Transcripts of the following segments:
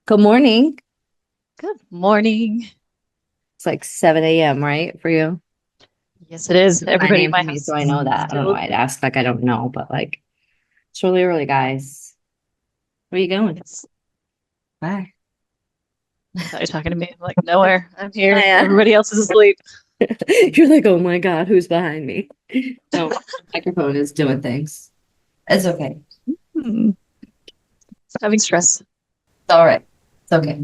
Good morning. Good morning. It's like 7 a.m., right? For you? Yes, it is. It's Everybody 9 a.m. in for my me, house so I is know that. I don't know still. why I'd ask like I don't know, but like it's really early, guys. Where you going? Yes. Bye. I thought you were talking to me. I'm like, nowhere. I'm here. Hiya. Everybody else is asleep. You're like, oh my God, who's behind me? No, microphone is doing things. It's okay. It's Hmm. Having stress. all right. It's okay.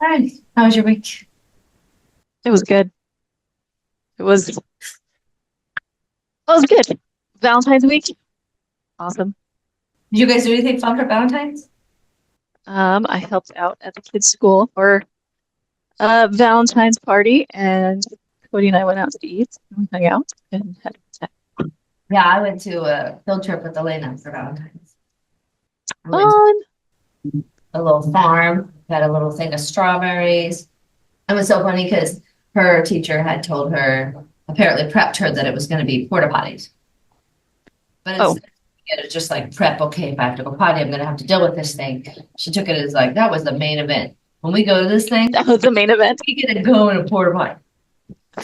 All right. How was your week? It was good. It was good. Valentine's week. Awesome. Did you guys do anything fun for Valentine's? I helped out at the kids' school for a Valentine's party, and Cody and I went out to eat. And we hung out and had a good Yeah, I went to a field trip with Elena for Valentine's. I went to time. a little farm, had a little thing of strawberries. It was so funny because her teacher had told her, apparently prepped her that it was going to be porta potties. But Oh, instead, it was just like prep, okay, if I have to go potty, I'm going to have to deal with this thing. She took it as like, that was the main event. When we go to this thing, that was the main event. we get to go in a porta potty.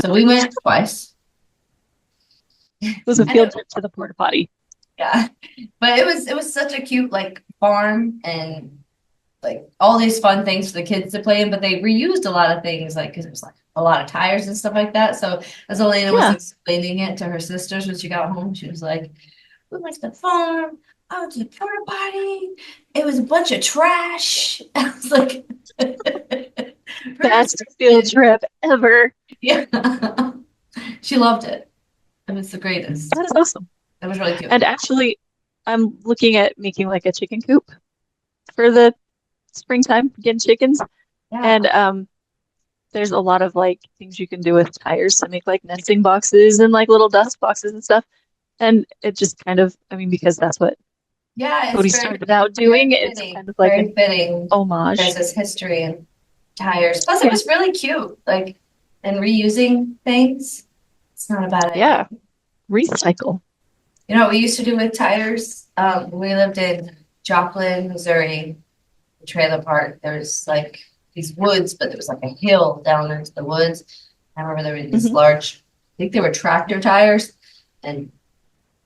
So we went twice. It was a And field it, trip to the porta potty. yeah, but it was such a cute like farm and like all these fun things for the kids to play in, but they reused a lot of things like because it was like a lot of tires and stuff like that. So as Elena was Yeah, explaining it to her sisters when she got home, she was like, "We went to the farm. I went to the porta potty. It was a bunch of trash." I was like, best field "Perfect." trip ever. Yeah, she loved it. It was the greatest. That is awesome. It was really cute. And actually, I'm looking at making like a chicken coop for the springtime, getting chickens. Yeah, And there's a lot of like things you can do with tires to make like nesting boxes and like little dust boxes and stuff. And it just kind of, I mean, because that's what yeah, it's Cody very, started out very doing, it's fitting. kind of like Very an fitting. There's homage. this history and tires. Plus, it Yeah, was really cute. Like, and reusing things, it's not a bad idea. yeah. Recycle. You know what we used to do with tires? When we lived in Joplin, Missouri, the trailer park. There's like these woods, but there was like a hill down into the woods. I remember there were these Hmm. large, I think they were tractor tires, and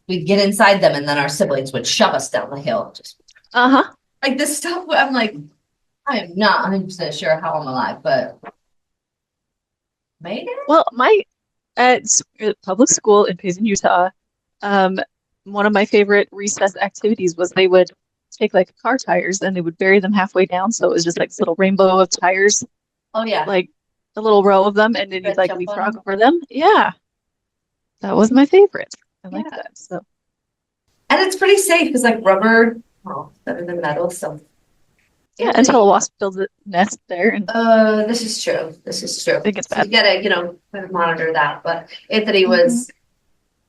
we'd get inside them, and then our siblings would shove us down the hill. Just Uh-huh. like this stuff. I'm like, I am not 100% sure how I'm alive, but made it. Well, my at public school in Payson, Utah, um, one of my favorite recess activities was they would take like car tires and they would bury them halfway down. So it was just like this little rainbow of tires, Oh yeah, like a little row of them, and then you'd red like jump on leapfrog them. over them. Yeah, that was my favorite. I like Yeah, that. So and it's pretty safe because like rubber, well, better than metal. So yeah, until a Anthony, wasp builds a nest there, and this is true. This is true. it gets So bad. you gotta, kind of monitor that. But Anthony Hmm. was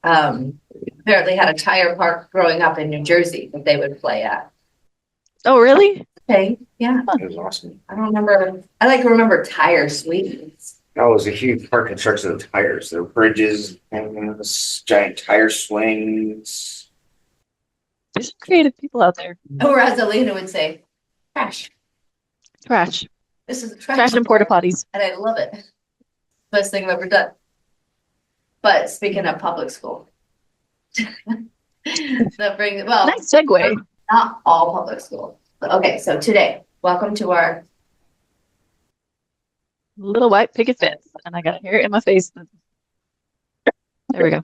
apparently had a tire park growing up in New Jersey that they would play at. Oh, really? Okay, yeah. Huh. It was awesome. I don't remember. I like remember tire swings. That was a huge park construction of tires. There were bridges and this giant tire swings. There's some creative people out there. Or as Elena would say, trash. Trash, This is a trash trash and porta park, potties. and I love it. Best thing I've ever done. But speaking of public school, that brings well, Nice segue. not all public school. But okay, so today, welcome to our Little white picket fence, and I got hair in my face. There we go.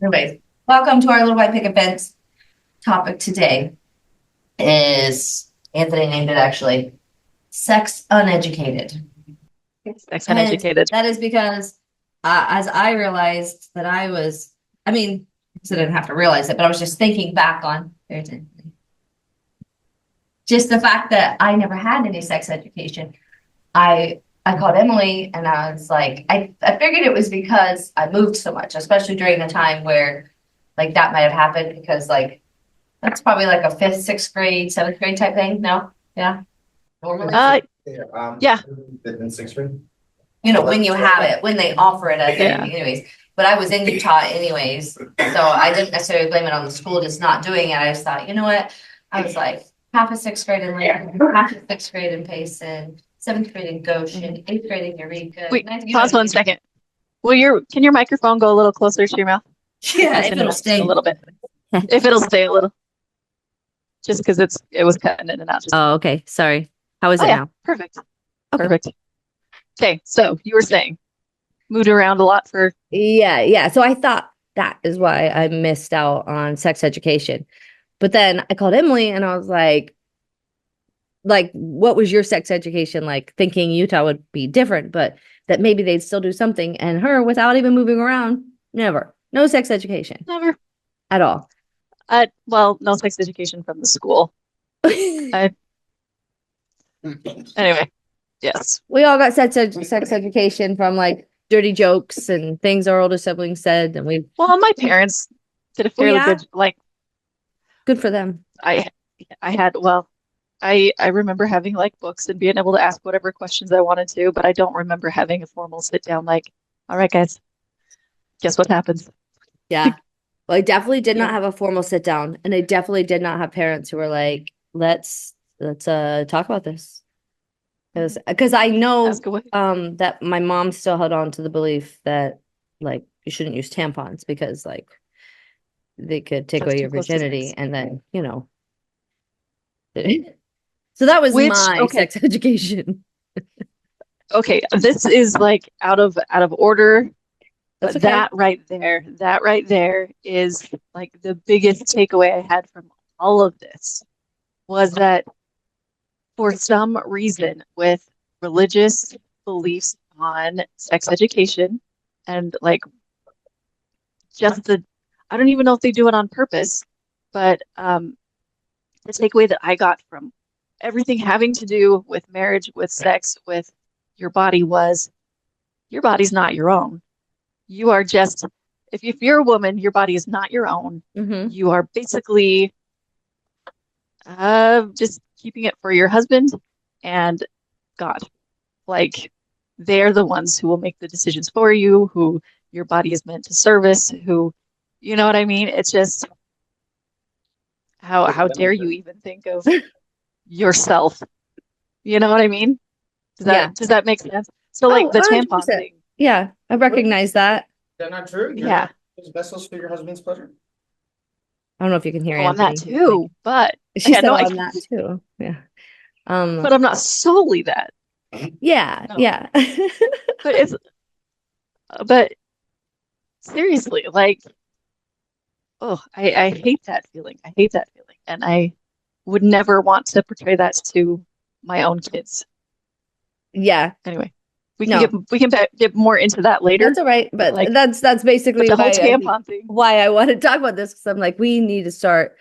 anyways, welcome to our little white picket fence. Topic today is Anthony named it actually sex uneducated. Sex And uneducated. that is because as I realized that I mean, I didn't have to realize it, but I was just thinking back on just the fact that I never had any sex education. I called Emily and I was like, I figured it was because I moved so much, especially during the time where like that might have happened because like that's probably like a fifth, sixth grade, seventh grade type thing. No? Yeah. Normally, Uh, Yeah, yeah, fifth and sixth grade. when you have it, when they offer it as a, yeah. anyways. but I was in Utah anyways, so I didn't necessarily blame it on the school just not doing it. I just thought, you know what? I was like half of sixth grade in Lincoln, half of sixth grade in Payson, seventh grade in Goshen, eighth grade in Eureka. Wait, ninth, you know pause what I one mean? second. Can your microphone go a little closer to your mouth? Yeah, It's if in it'll and out just a stay. little bit. If it'll stay a little, just because it was cutting in and out. Oh, okay. Sorry. How is Oh it yeah, now? perfect, Okay. perfect. Okay, so you were saying moved around a lot for Yeah. So I thought that is why I missed out on sex education. But then I called Emily and I was like, what was your sex education like? Thinking Utah would be different, but that maybe they'd still do something. And her, without even moving around, never. No sex education never. at all. Well, no sex education from the school. Anyway, yes. We all got sex education from like dirty jokes and things our older siblings said, and Well, my parents did a fairly yeah? good, like, good for them. I had, well, I remember having like books and being able to ask whatever questions I wanted to, but I don't remember having a formal sit down like, all right, guys, guess what happens? Yeah. Well, I definitely did not Yeah. have a formal sit down, and I definitely did not have parents who were like, let's talk about this. Because I know Ask away. that my mom still held on to the belief that like you shouldn't use tampons because like they could take That's away too your close to virginity, sex. and then so that was Which, my okay, sex education. okay, this is like out of order, That's but okay. that right there is like the biggest takeaway I had from all of this was that for some reason with religious beliefs on sex education and like just I don't even know if they do it on purpose, but the takeaway that I got from everything having to do with marriage, with sex, with your body was your body's not your own. You are just, if you're a woman, your body is not your own. Mm-hmm. You are basically just keeping it for your husband and God. Like they're the ones who will make the decisions for you, who your body is meant to service, who, you know what I mean? It's just how dare you even think of yourself? You know what I mean? Yeah. Does that make sense? So Oh, like the tampon 100%. thing. Yeah, I recognize that. Is that not true? You're Yeah. not his vessels for your husband's pleasure? I don't know if you can hear Oh, on that Anthony. too, but She yeah, said no, I on can, that too. Yeah. but I'm not solely that. Yeah. No. Yeah. But but seriously, like, oh, I hate that feeling. I hate that feeling. And I would never want to portray that to my own kids. Yeah. Anyway, No. we can get more into that later. That's all right, but like, that's but basically the whole why tampon thing. why I want to talk about this because I'm like we need to start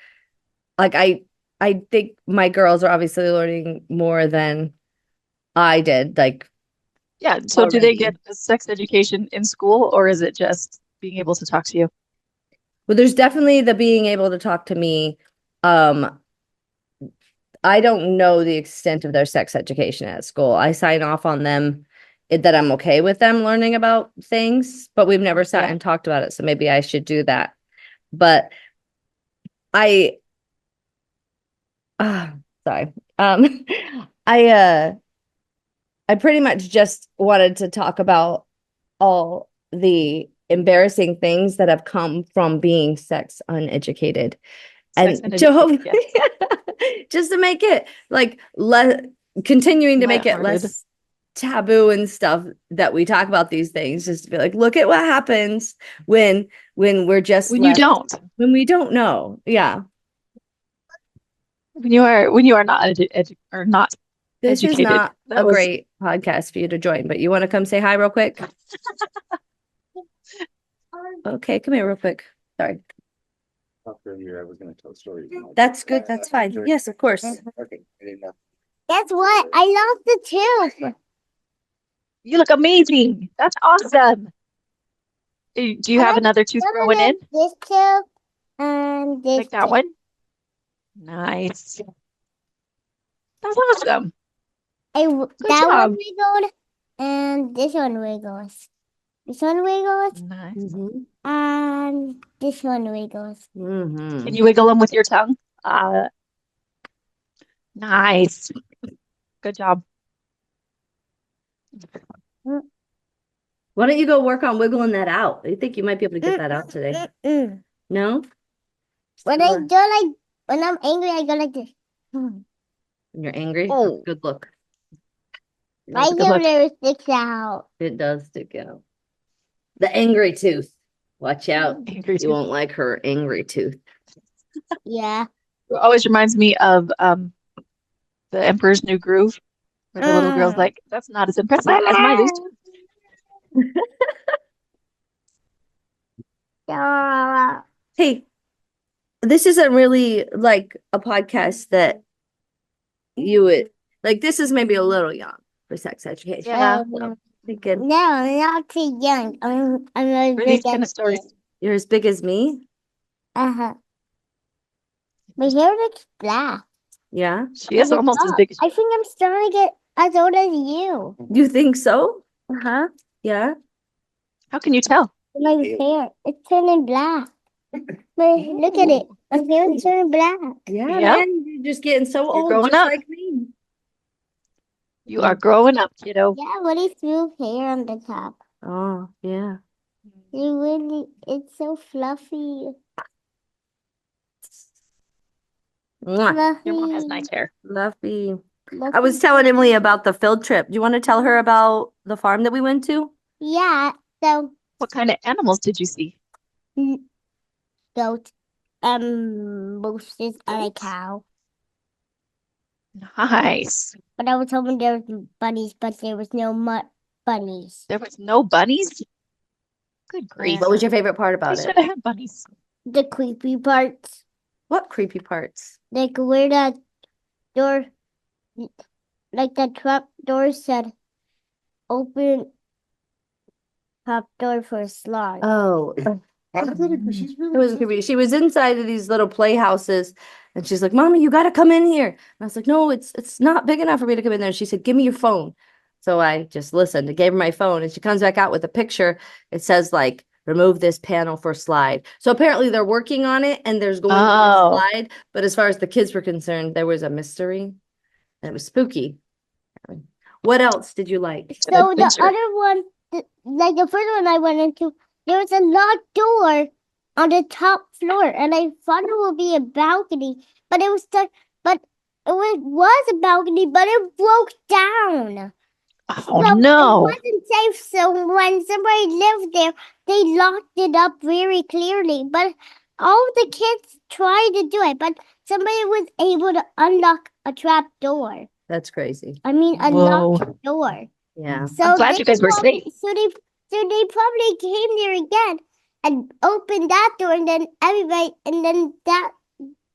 like I think my girls are obviously learning more than I did like Yeah. So do they already. get a sex education in school or is it just being able to talk to you? Well, there's definitely the being able to talk to me. I don't know the extent of their sex education at school. I sign off on them that I'm okay with them learning about things, but we've never sat Yeah. and talked about it. So maybe I should do that. But I, sorry. I, uh, I pretty much just wanted to talk about all the embarrassing things that have come from being sex uneducated. Sex And and to hope education, yes. just to make it like continuing to make it Lighthearted. less taboo and stuff that we talk about these things, just to be like, look at what happens when we're just When you don't. when we don't know. Yeah. When you are not or not This is educated. not That a was great podcast for you to join, but you want to come say hi real quick? Okay, come here real quick. Sorry. Earlier, I was going to tell a story. That's good. That's fine. Yes, of course. Okay, I didn't know. That's what I love the too. you look amazing. That's awesome. Do you have another tooth growing in? This too, and this Like that too. one? Nice. That's awesome. That job. one wiggled, and this one wiggles. This one wiggles, Nice. Mm-hmm. and this one wiggles. Mm-hmm. Can you wiggle them with your tongue? Nice. Good job. Why don't you go work on wiggling that out? I think you might be able to get that out today. Mm. No? When I go like, when I'm angry, I go like this. When you're angry? Oh. Good look. My That's a good look. hair sticks out. It does stick out. The angry tooth. Watch out. Angry You tooth. won't like her angry tooth. Yeah. It always reminds me of The Emperor's New Groove, where the little girl's like, "That's not as impressive as my loose tooth." Yeah. Hey, this isn't really like a podcast that you would like. This is maybe a little young for sex education. Yeah. Thinking No, I'm not too young. I'm as For big these kind of as stories. you. you're as big as me. Uh-huh. My hair looks black. Yeah. She is almost as big as I think I'm starting to get as old as you. You think so? Uh-huh. Yeah. How can you tell? My hair, it's turning black. Look at it. My hair is turning black. Yeah, Yep. man. You're just getting so You're old, growing just up. like me. You are growing up, kiddo. Yeah, what is smooth hair on the top? Oh, yeah. It's so fluffy. Mwah. Your mom has nice hair. Fluffy. I was telling Emily about the field trip. Do you want to tell her about the farm that we went to? Yeah, so What kind of animals did you see? goat, mooses, and a cow. Nice. But I was hoping there was bunnies, but there was no bunnies. There was no bunnies? Good grief. What was your favorite part They about should it? have had bunnies. The creepy parts, What creepy parts? like where that door, like the truck door said, open top door for a slide. Oh, it was creepy. She was inside of these little playhouses and she's like, Mommy, you gotta come in here. And I was like, no, it's not big enough for me to come in there. She said, give me your phone. So I just listened. I gave her my phone and she comes back out with a picture. It says like, remove this panel for slide. So apparently they're working on it and there's going to be a Oh. slide. But as far as the kids were concerned, there was a mystery and it was spooky. What else did you like? So the adventure. other one, like the first one I went into, there was a locked door on the top floor, and I thought it would be a balcony, but it was stuck. But it was a balcony, but it broke down. Oh, So no. it wasn't safe. So when somebody lived there, they locked it up very clearly. But all the kids tried to do it, but somebody was able to unlock a trap door. That's crazy. I mean, a Whoa. locked door. Yeah. So I'm glad they you guys were probably- safe. So they probably came there again and opened that door, and then everybody, and then that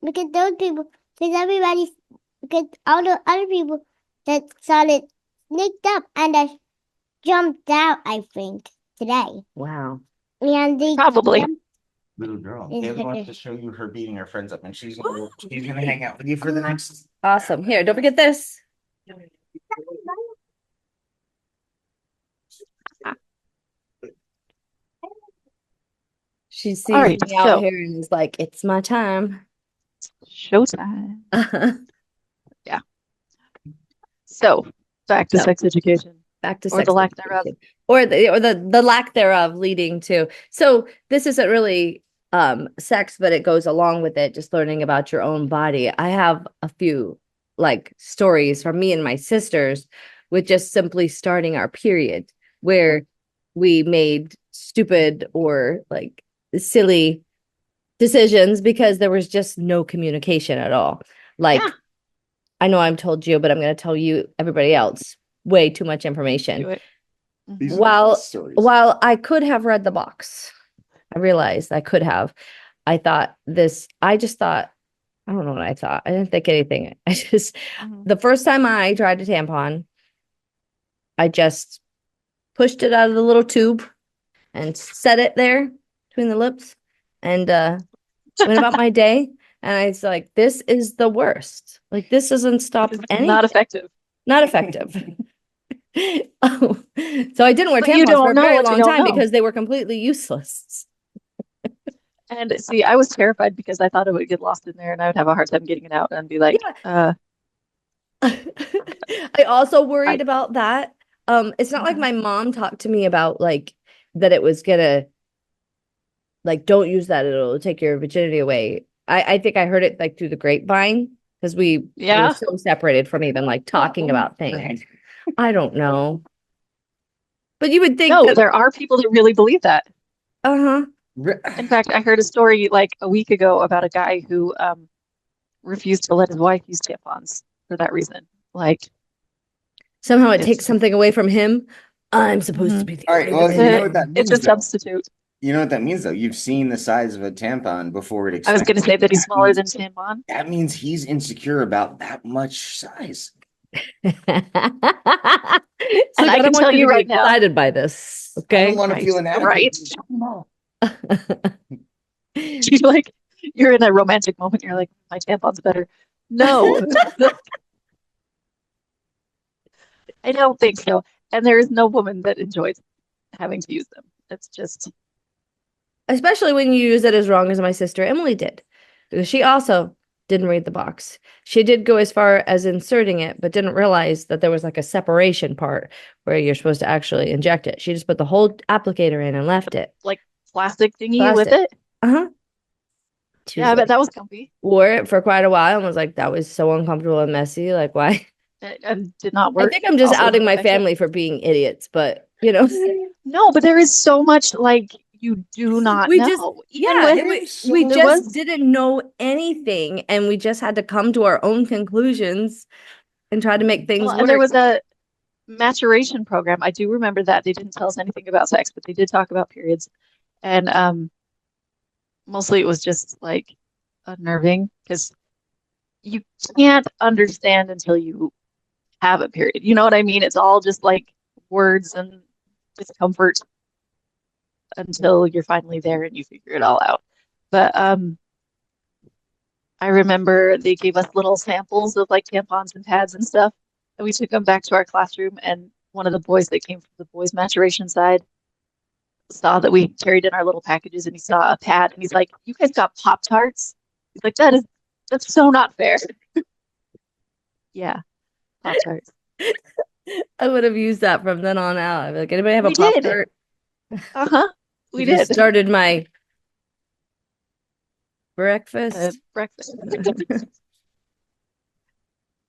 because those people, because all the other people that saw it sneaked up and jumped out. I think today, Wow. and they Probably. jumped- Little girl. Is David it- wants to show you her beating her friends up, and she's gonna hang out with you for the next. Awesome. Here, don't forget this. She sees All right, me out so- here and is like, it's my time. Showtime. So, back to So- sex education. Back to Or sex the lack thereof. education. Or the lack thereof leading to. So this isn't really sex, but it goes along with it, just learning about your own body. I have a few like stories from me and my sisters with just simply starting our period where we made stupid or like silly decisions because there was just no communication at all. Like Yeah. I know I've told you, but I'm going to tell you everybody else way too much information. Do it. These are While- the best stories. While I could have read the box, I realized I could have. I just thought, I don't know what I thought. I didn't think anything. Mhm. The first time I tried a tampon, I just pushed it out of the little tube and set it there between the lips and went about my day. And I was like, this is the worst. Like, this doesn't stop It's anything. not effective. Not effective. Oh, so I didn't wear But you tampons for don't a know very what you long don't time know. because they were completely useless. And see, I was terrified because I thought it would get lost in there and I would have a hard time getting it out and be like, I also worried I, about that. It's not like Mhm. my mom talked to me about like that it was gonna like don't use that, it'll take your virginity away. I think I heard it like through the grapevine because we were Yeah. so separated from even like talking about things. I don't know. But you would think No, that, there are people that really believe that. uh-huh. In fact, I heard a story like a week ago about a guy who refused to let his wife use tampons for that reason. Like Somehow it takes it's something away from him. I'm supposed to mhm. be the All right, only well, it's one you know a what that it's a means, though. substitute. You know what that means, though. You've seen the size of a tampon before it I was going to expands. say that he's smaller than tampon. That means he's insecure about that much size. So And I I don't can want tell you to you be right now, excited by this, I don't okay? want to right, feel inadequate. right. You're like you're in a romantic moment. You're like, my tampon's better. No, I don't think so. And there is no woman that enjoys having to use them. It's just Especially when you use it as wrong as my sister Emily did. Because she also didn't read the box. She did go as far as inserting it, but didn't realize that there was like a separation part where you're supposed to actually inject it. She just put the whole applicator in and left it. like plastic thingy with Plastic. it. Uh-huh. She Yeah, was I bet like, that was comfy. wore it for quite a while and was like, that was so uncomfortable and messy. Like, why? And did not I work. think I'm just Also outing no my effective. family for being idiots, but you know, No, but there is so much like you do not we just, know. Even yeah, with we there just was didn't know anything and we just had to come to our own conclusions and try to make well, things and there work. was a maturation program. I do remember that. They didn't tell us anything about sex, but they did talk about periods. And mostly it was just like unnerving because you can't understand until you have a period. You know what I mean? It's all just like words and discomfort until you're finally there and you figure it all out. But I remember they gave us little samples of like tampons and pads and stuff, and we took them back to our classroom. And one of the boys that came from the boys' maturation side saw that we carried in our little packages, and he saw a pad, and he's like, "You guys got Pop-Tarts?" He's like, that's so not fair." Yeah, Pop-Tarts. I would have used that from then on out. I'd be like, anybody have a We did. Pop-Tart? Uh-huh. We We just did. started my breakfast. Breakfast.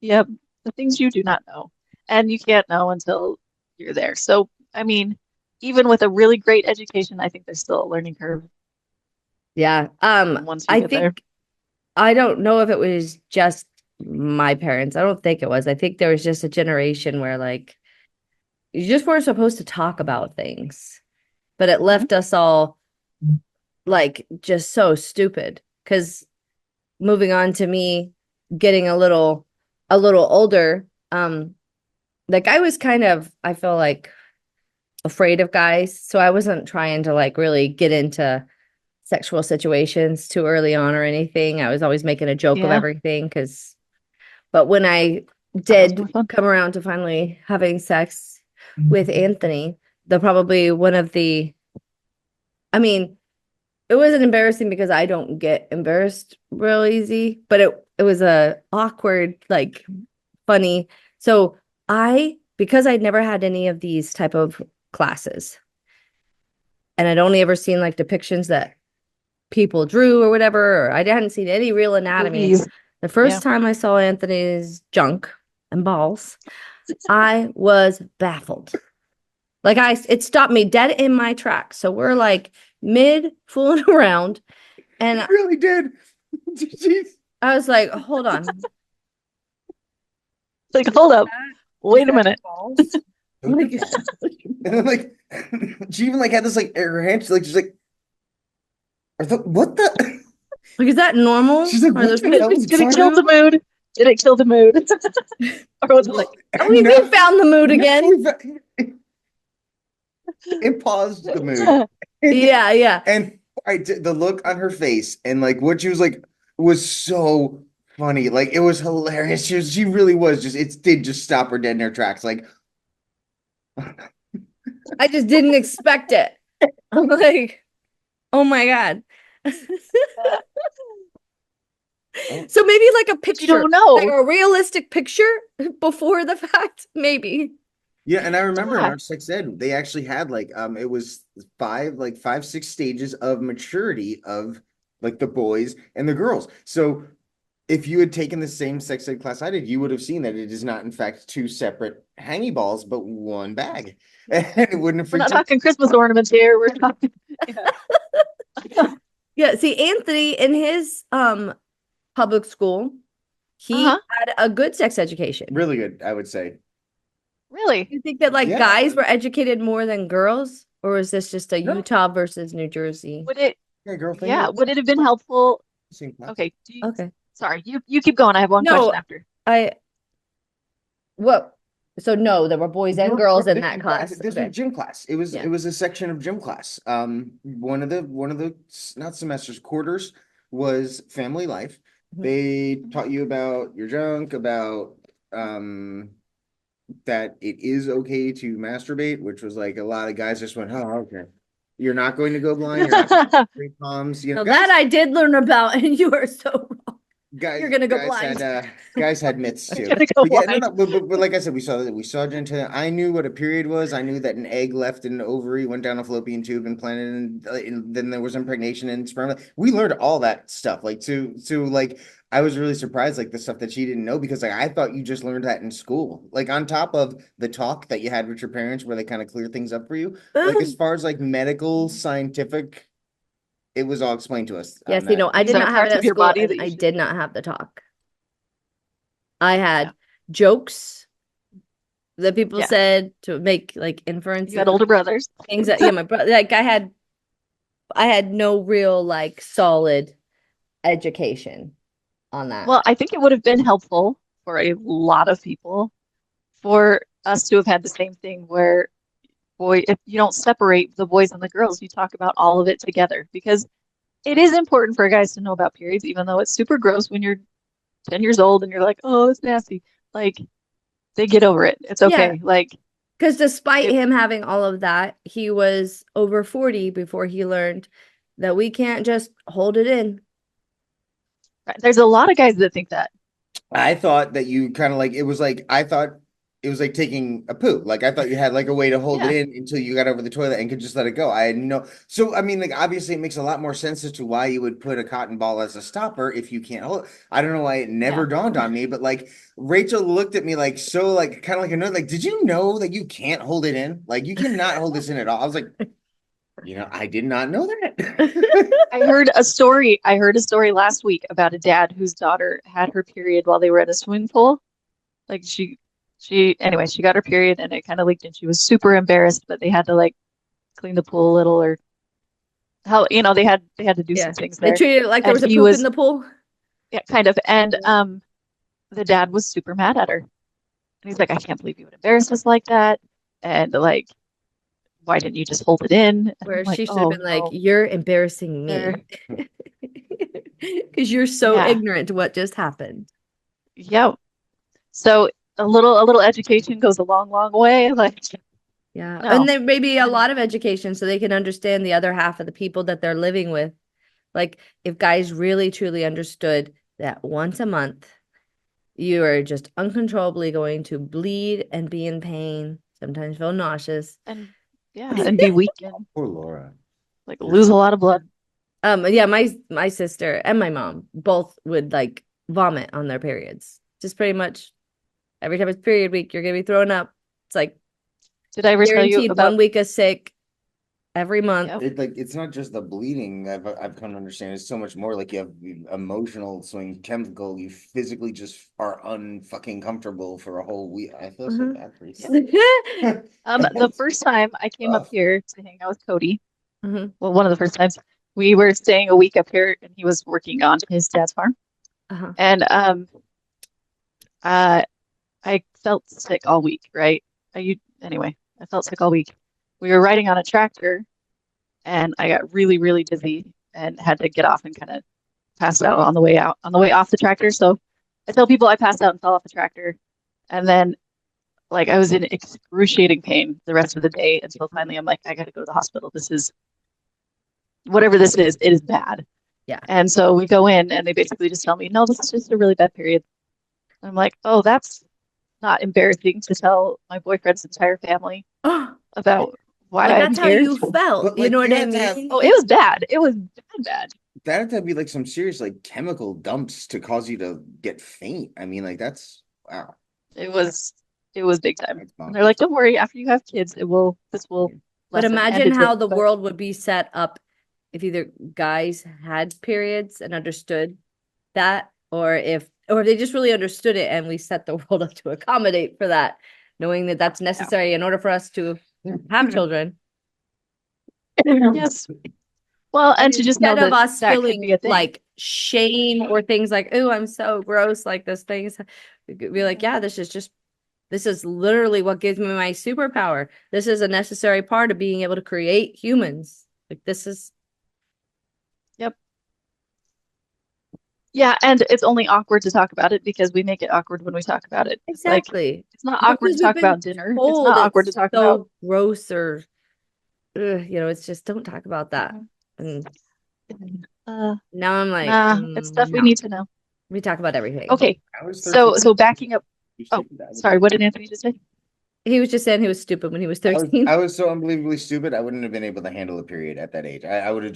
Yep. The things you do not know. And you can't know until you're there. So, I mean, even with a really great education, I think there's still a learning curve Yeah. once you I get there. think I don't know if it was just my parents. I don't think it was. I think there was just a generation where like you just weren't supposed to talk about things, but it left us all like just so stupid. Because moving on to me getting a little older, like I was kind of, I feel like afraid of guys, so I wasn't trying to like really get into sexual situations too early on or anything. I was always making a joke of Yeah, everything because, but when I that was more did fun. come around to finally having sex with Anthony, the probably one of the, I mean, it wasn't embarrassing because I don't get embarrassed real easy, but it was a awkward, like funny. So because I'd never had any of these type of classes and I'd only ever seen like depictions that people drew or whatever, or I hadn't seen any real anatomy. Movies. The Yeah. first time I saw Anthony's junk and balls, I was baffled. Like it stopped me dead in my tracks. So we're like mid fooling around, and It really did. Jeez. I was like, hold on. Like, hold up. Wait a minute. Balls? Like, And then like she even like had this like her hand, she's like what the like, is that normal? she's like, Are what those the people- hell is Did it going kill the on? mood? Did it kill the mood? Or was it like, we found the mood again. It paused the mood. Yeah, yeah. And the look on her face and like what she was like was so funny. Like it was hilarious. She really was just it did just stop her dead in her tracks. Like I just didn't expect it. I'm like, oh my God. So maybe like a But you picture, don't know. like a realistic picture before the fact, maybe. Yeah, and I remember in Yeah. our sex ed, they actually had like it was five, 6 stages of maturity of like the boys and the girls. So if you had taken the same sex ed class I did, you would have seen that it is not in fact two separate hangy balls, but one bag. And it wouldn't have We're not freaked out. talking Christmas ornaments here. We're talking, yeah. Yeah, see, Anthony in his public school, he Uh-huh. had a good sex education. Really good, I would say. Really? You think that like Yeah. guys were educated more than girls, or is this just a No. Utah versus New Jersey? Would it, Yeah, girl thing. yeah, would it have been helpful? Same class. Okay. Okay. Sorry, you keep going. I have one No, question after. What? So no, there were boys and girls in that class. This Okay. was gym class. It was Yeah. it was a section of gym class. One of the not semesters, quarters was family life. Mhm. They taught you about your junk, about that it is okay to masturbate, which was like a lot of guys just went, oh, okay. You're not going to go blind, you're not going to three palms, Now that I did learn about, and you are so wrong. guys, You're gonna go guys blind. guys had mitts too. Gonna go But yeah, no, blind. but like I said, we saw genitalia. I knew what a period was. I knew that an egg left in an ovary, went down a fallopian tube, and planted, and then there was impregnation and sperm. We learned all that stuff. Like like I was really surprised, like the stuff that she didn't know, because like I thought you just learned that in school. Like on top of the talk that you had with your parents, where they kind of clear things up for you. Like as far as like medical, scientific, it was all explained to us. Yes, on you that. know, I These did are not have it parts at of your school, body and that you I should- did not have the talk. I had Yeah. jokes that people Yeah. said to make like inferences. You had older brothers. Things that, yeah, my brother, like I had no real like solid education on that. Well, I think it would have been helpful for a lot of people for us to have had the same thing where if you don't separate the boys and the girls, you talk about all of it together, because it is important for guys to know about periods, even though it's super gross when you're 10 years old and you're like, oh, it's nasty. Like they get over it. It's okay. Like Because despite it- him having all of that, he was over 40 before he learned that we can't just hold it in. there's a lot of guys that think that. I thought that you kind of like it was like I thought it was like taking a poo. Like I thought you had like a way to hold Yeah. it in until you got over the toilet and could just let it go. I had no. So I mean, like obviously it makes a lot more sense as to why you would put a cotton ball as a stopper if you can't hold it. I don't know why it never Yeah. dawned on me, but like Rachel looked at me like so like kind of like another like, did you know that you can't hold it in? Like you cannot hold this in at all. I was like, I did not know that. I heard a story. I heard a story last week about a dad whose daughter had her period while they were at a swimming pool. Like anyway, she got her period and it kind of leaked and she was super embarrassed, but they had to like clean the pool a little, or how, they had to do some things They there. treated it like there And was a he poop was- in the pool. Yeah, kind of. And the dad was super mad at her. And he's like, I can't believe you would embarrass us like that. And like, why didn't you just hold it in? And Where I'm like, she should have "Oh, been like, no." you're embarrassing me. There- Because you're so Yeah. ignorant to what just happened. Yeah. So a little education goes a long, long way. Like, Yeah. No. And then maybe a lot of education so they can understand the other half of the people that they're living with. Like if guys really truly understood that once a month you are just uncontrollably going to bleed and be in pain, sometimes feel nauseous. and and be weak and Poor Laura. like lose a lot of blood. Yeah, my sister and my mom both would like vomit on their periods. Just pretty much every time it's period week, you're gonna be throwing up. It's like Did I ever tell you guaranteed about 1 week of sick every month. Yep. It's not just the bleeding. I've come to understand. It's so much more. Like you have emotional swing, chemical. You physically just are unfucking comfortable for a whole week. I feel so Mhm. bad for you. The first time I came up Tough. here to hang out with Cody, Mhm. well, one of the first times, we were staying a week up here and he was working on his dad's farm. Uh-huh. And I felt sick all week, right? Anyway, I felt sick all week. We were riding on a tractor and I got really, really dizzy and had to get off and kind of passed out on the way off the tractor. So I tell people I passed out and fell off the tractor. And then Like I was in excruciating pain the rest of the day until finally I'm like, I gotta go to the hospital. This is whatever this is, it is bad. Yeah. And so we go in and they basically just tell me, no, this is just a really bad period. I'm like, oh, that's not embarrassing to tell my boyfriend's entire family about why Like I'm that's how here. you felt. But, You like, know you what I have to have- mean? Oh, it was bad. It was bad. That had to be like some serious like chemical dumps to cause you to get faint. I mean, like that's wow. It was big time. That's And they're bonkers. like, don't worry, after you have kids, this will But lessen. And imagine it how did, the but world would be set up if either guys had periods and understood that, or they just really understood it and we set the world up to accommodate for that, knowing that that's necessary in order for us to have children. yes. Well, and to just know Instead of that us that could feeling be a thing. like shame or things like, oh, I'm so gross, like this thing's, we could be like, yeah, this is literally what gives me my superpower. This is a necessary part of being able to create humans. Like this is Yep. Yeah, and it's only awkward to talk about it because we make it awkward when we talk about it. It's like exactly. it's not awkward to Because we've talk been about dinner. It's told not awkward to it's talk so about gross or it's just don't talk about that. And now I'm like, it's stuff we no. need to know. We talk about everything. Okay. I was So 13. backing up. Oh, sorry, what did Anthony just say? He was just saying he was stupid when he was I was, 13. I was so unbelievably stupid. I wouldn't have been able to handle a period at that age. I would have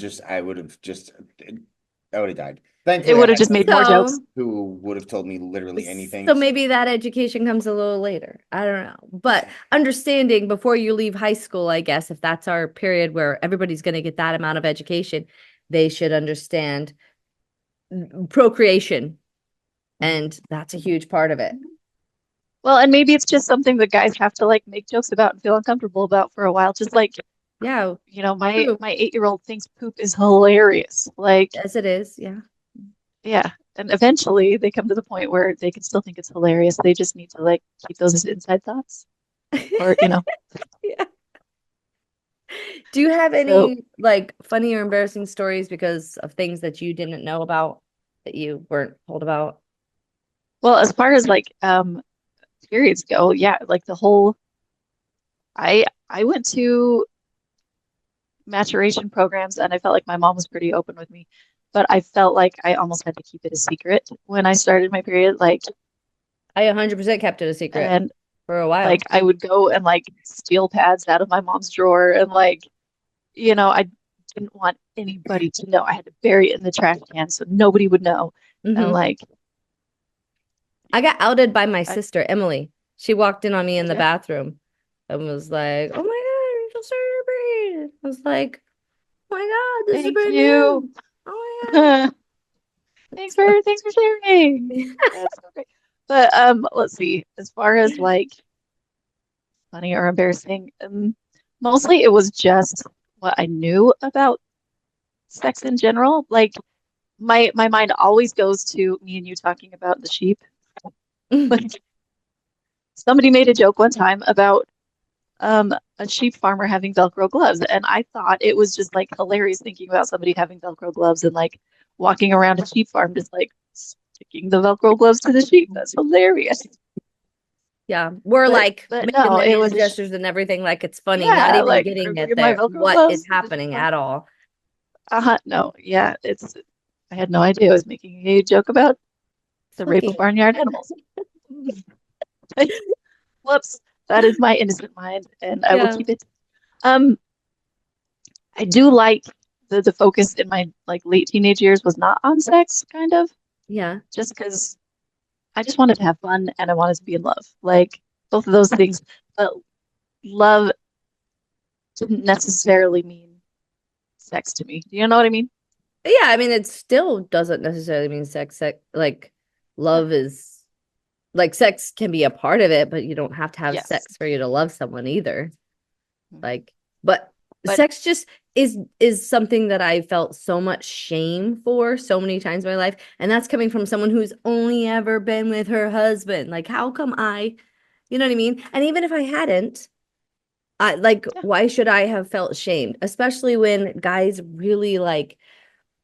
died. Thankfully, It I would have had just made more someone jokes. who would have told me literally anything. So maybe that education comes a little later. I don't know. But understanding before you leave high school, I guess, if that's our period where everybody's going to get that amount of education, they should understand procreation. And that's a huge part of it. Well, and maybe it's just something that guys have to like make jokes about and feel uncomfortable about for a while. Just like, Yeah, you know, my true. 8-year-old thinks poop is hilarious. Like, As it is. Yeah. yeah. And eventually they come to the point where they can still think it's hilarious. They just need to like keep those as inside thoughts. Or, you know. Yeah. Do you have any So, like funny or embarrassing stories because of things that you didn't know about that you weren't told about? well, as far as like periods go, yeah, like the whole I went to maturation programs and I felt like my mom was pretty open with me, but I felt like I almost had to keep it a secret when I started my period. Like, I 100% kept it a secret and for a while. like I would go and like steal pads out of my mom's drawer and like, you know, I didn't want anybody to know. I had to bury it in the trash can so nobody would know. And Mhm. like, I got outed by my I, sister, Emily. She walked in on me in the yeah. bathroom and was like, "Oh my God, you just started your period." I was like, "Oh my God, this is Thank brand you. new. Oh my God." Thanks for sharing. That's so great. But let's see. As far as like funny or embarrassing, mostly it was just what I knew about sex in general. Like my mind always goes to me and you talking about the sheep. Like somebody made a joke one time about a sheep farmer having Velcro gloves, and I thought it was just like hilarious thinking about somebody having Velcro gloves and like walking around a sheep farm just like sticking the Velcro gloves to the sheep. That's hilarious. Yeah, we're like But making no, the it hand was gestures and everything like it's funny, not yeah, even like getting at my there Velcro what is gloves. happening at all. No, yeah, it's I had no idea I was making a joke about the rape of Okay. barnyard animals. Whoops, that is my innocent mind, and I will Yeah. keep it. Um, I do like the focus in my like late teenage years was not on sex, kind of, Yeah. just because I just wanted to have fun and I wanted to be in love, like both of those things. But love didn't necessarily mean sex to me. Do you know what I mean? Yeah, I mean, it still doesn't necessarily mean sex, like Yeah. love is like sex can be a part of it, but you don't have to have Yes. sex for you to love someone either. Mhm. Like, but But sex just is something that I felt so much shame for so many times in my life. And that's coming from someone who's only ever been with her husband. Like, how come you know what I mean? And even if I hadn't, I like, yeah, why should I have felt shamed? Especially when guys really like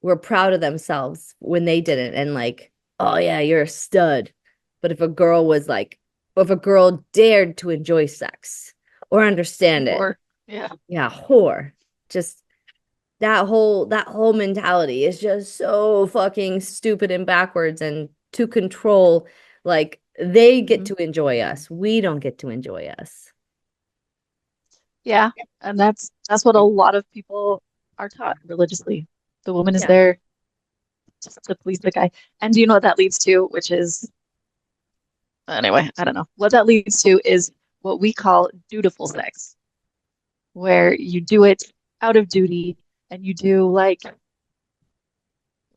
were proud of themselves when they didn't and like, oh yeah, you're a stud. But if a girl was like if a girl dared to enjoy sex or understand it. Or yeah. Yeah, whore. Just that whole mentality is just so fucking stupid and backwards, and to control, like they get to enjoy us. We don't get to enjoy us. Yeah. And that's what a lot of people are taught religiously. The woman is Yeah. there just to please the guy. And do you know what that leads to? Which is, anyway, I don't know. What that leads to is what we call dutiful sex, where you do it out of duty and you do like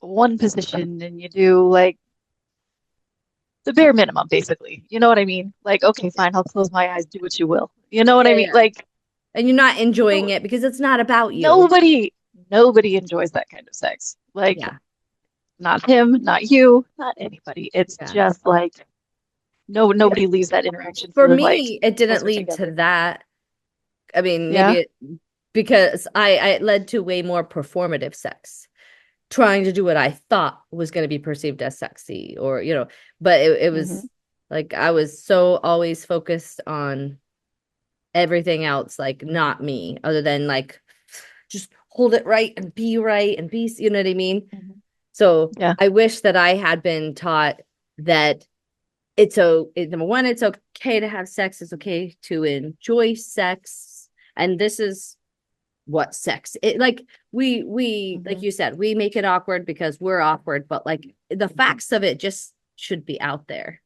one position and you do like the bare minimum, basically. You know what I mean? Like, okay, fine, I'll close my eyes, do what you will. You know what I mean? Yeah. Like, And you're not enjoying no, it because it's not about you. nobody enjoys that kind of sex. Like, Yeah. not him, not you, not anybody. It's Yeah. just like nobody leaves that interaction For feeling like me, it didn't closer lead to together. that. I mean, Yeah. maybe because it led to way more performative sex, trying to do what I thought was going to be perceived as sexy, or but it was like I was so always focused on everything else, like not me, other than like just hold it right and be right and be, you know what I mean? So Yeah. I wish that I had been taught that number one, it's okay to have sex. It's okay to enjoy sex. And this is what sex it like we like you said, we make it awkward because we're awkward, but like the facts of it just should be out there.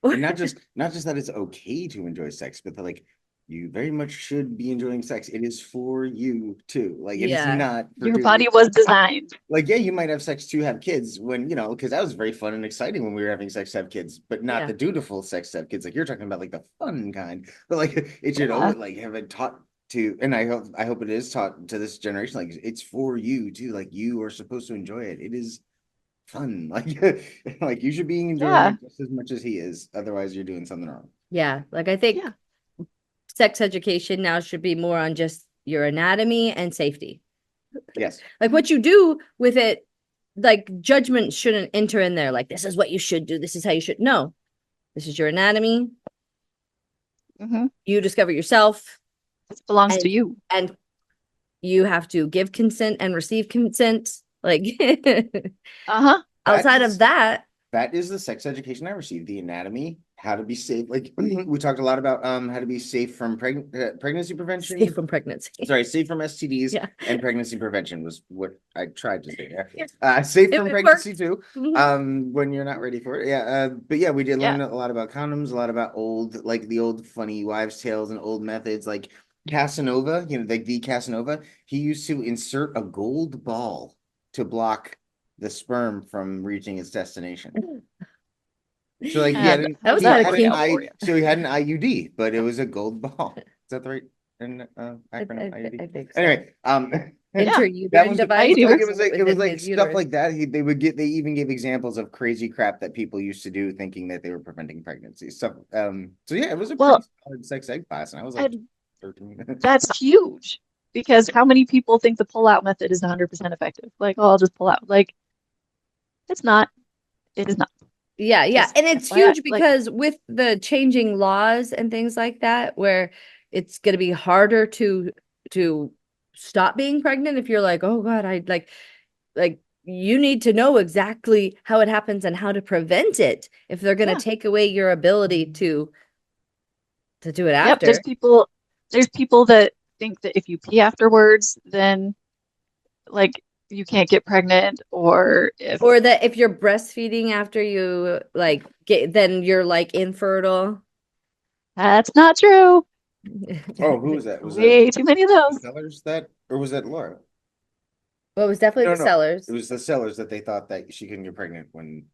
And not just that it's okay to enjoy sex, but that, like, you very much should be enjoying sex. It is for you too. Like, it is Yeah. not for Your body was designed. like, yeah, you might have sex to have kids when, because that was very fun and exciting when we were having sex to have kids, but not Yeah. the dutiful sex to have kids. Like, you're talking about like the fun kind, but like it should Yeah. always like have it taught to, and I hope it is taught to this generation. Like, it's for you too. Like, you are supposed to enjoy it. It is fun. Like you should be enjoying Yeah. it just as much as he is. Otherwise, you're doing something wrong. Yeah. Like I think Yeah. sex education now should be more on just your anatomy and safety. Yes. Like what you do with it, like judgment shouldn't enter in there. Like, this is what you should do. This is how you should. No, this is your anatomy. You discover yourself. This belongs to you. And you have to give consent and receive consent. Like, outside of that. That is the sex education I received. The anatomy, how to be safe. Like we talked a lot about how to be safe from pregnancy prevention. Safe from pregnancy. Sorry, safe from STDs Yeah. and pregnancy prevention was what I tried to say. Safe from pregnancy too. When you're not ready for it. Yeah. But yeah, we did learn a lot about condoms, a lot about the old funny wives' tales and old methods, like Casanova. Like the Casanova, he used to insert a gold ball to block the sperm from reaching its destination. So like he had an IUD, but it was a gold ball. Is that the right acronym? IUD? I think so. Anyway, that was device. It was like stuff like that. They even gave examples of crazy crap that people used to do, thinking that they were preventing pregnancy. So yeah, it was a pretty solid sex ed class, and I was like 13. That's huge, because how many people think the pull-out method is 100% effective? Like, oh, I'll just pull out. Like, it's not. It is not. Yeah. And it's huge because with the changing laws and things like that, where it's going to be harder to stop being pregnant if you're like, oh God, I like you need to know exactly how it happens and how to prevent it if they're going to take away your ability to do it after. There's people that think that if you pee afterwards, then like you can't get pregnant, or that if you're breastfeeding after you like then you're like infertile. That's not true. Oh, who was that? Was way too many of those? Sellers or was that Laura? Well, it was definitely the sellers. It was the sellers that they thought that she couldn't get pregnant when